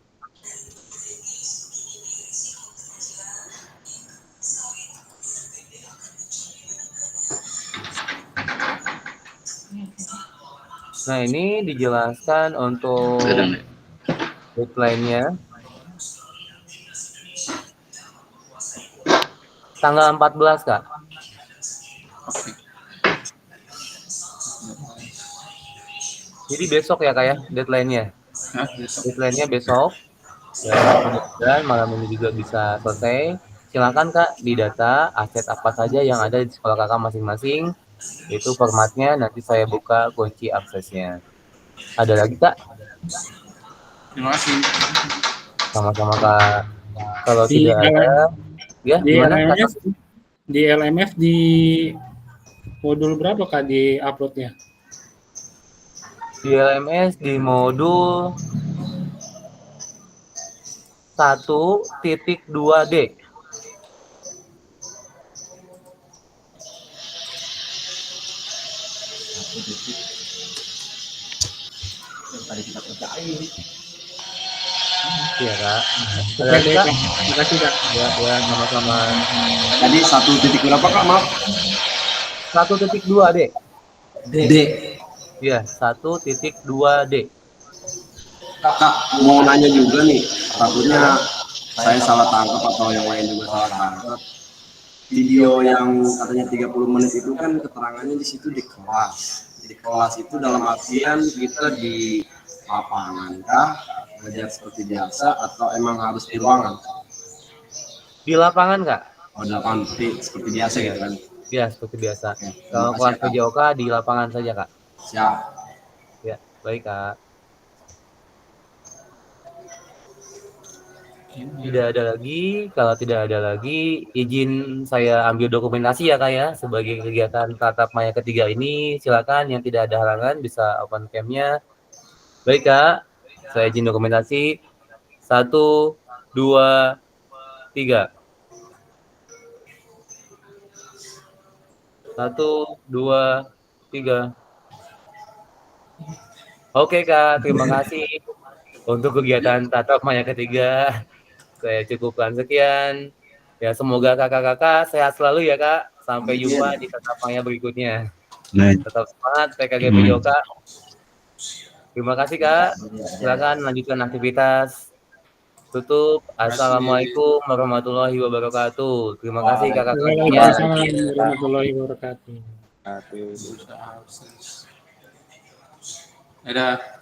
Speaker 1: Nah, ini dijelaskan untuk deadline-nya tanggal 14 Kak.
Speaker 4: Oke.
Speaker 1: Jadi besok ya Kak ya deadline-nya.
Speaker 4: Nah, besok.
Speaker 1: Deadline-nya besok. Ya, mudah-mudahan malam ini juga bisa selesai. Silakan Kak didata aset apa saja yang ada di sekolah Kakak masing-masing. Itu formatnya nanti saya buka kunci aksesnya. Ada lagi Kak?
Speaker 4: Terima kasih.
Speaker 1: Sama-sama Kak. Kalau
Speaker 6: Di
Speaker 1: tidak ada, ya
Speaker 6: di
Speaker 1: gimana Kak?
Speaker 6: LMS di modul berapa Kak di uploadnya?
Speaker 1: Di LMS di modul 1.2D.
Speaker 5: Tadi kita kerjain.
Speaker 1: Iya Kak. Ada
Speaker 6: Oke
Speaker 1: lagi
Speaker 6: deh
Speaker 1: Kak?
Speaker 6: Kak. Makasih Kak.
Speaker 1: Ya, sama-sama.
Speaker 5: Tadi 1 titik berapa Kak? Maaf.
Speaker 1: 1.2D.
Speaker 5: D.
Speaker 1: Iya, 1.2D.
Speaker 5: Kak, mau nanya juga nih. Takutnya saya salah tangkap atau yang lain juga salah tangkap. Video yang katanya 30 menit itu kan keterangannya di situ di kelas. Di kelas itu dalam artian kita di lapangan kah? Belajar seperti biasa atau emang harus di ruangan?
Speaker 1: Di lapangan Kak?
Speaker 5: Oh, di lapangan seperti biasa gitu kan?
Speaker 1: Ya, seperti biasa.
Speaker 5: Oke,
Speaker 1: Kalau
Speaker 5: terima
Speaker 1: kelas
Speaker 5: kasih, Kak.
Speaker 1: PJOK di lapangan saja Kak.
Speaker 5: Siap.
Speaker 1: Ya, baik Kak. Tidak ada lagi. Kalau tidak ada lagi, izin saya ambil dokumentasi ya Kak ya, sebagai kegiatan tatap maya ketiga ini. Silakan yang tidak ada halangan bisa open cam-nya. Baik Kak, saya izin dokumentasi. 1, 2, 3. 1, 2, 3. Oke Kak, terima kasih untuk kegiatan tatap maya ketiga. Saya cukupkan sekian. Ya, semoga kakak-kakak sehat selalu ya Kak. Sampai jumpa di tatap maya berikutnya. Tetap semangat PKG PJOK. Terima kasih Kak. Silakan lanjutkan aktivitas. Tutup. Assalamualaikum warahmatullahi wabarakatuh. Terima kasih kakak-kakak sekian.
Speaker 6: Waalaikumsalam warahmatullahi wabarakatuh.
Speaker 4: Dadah.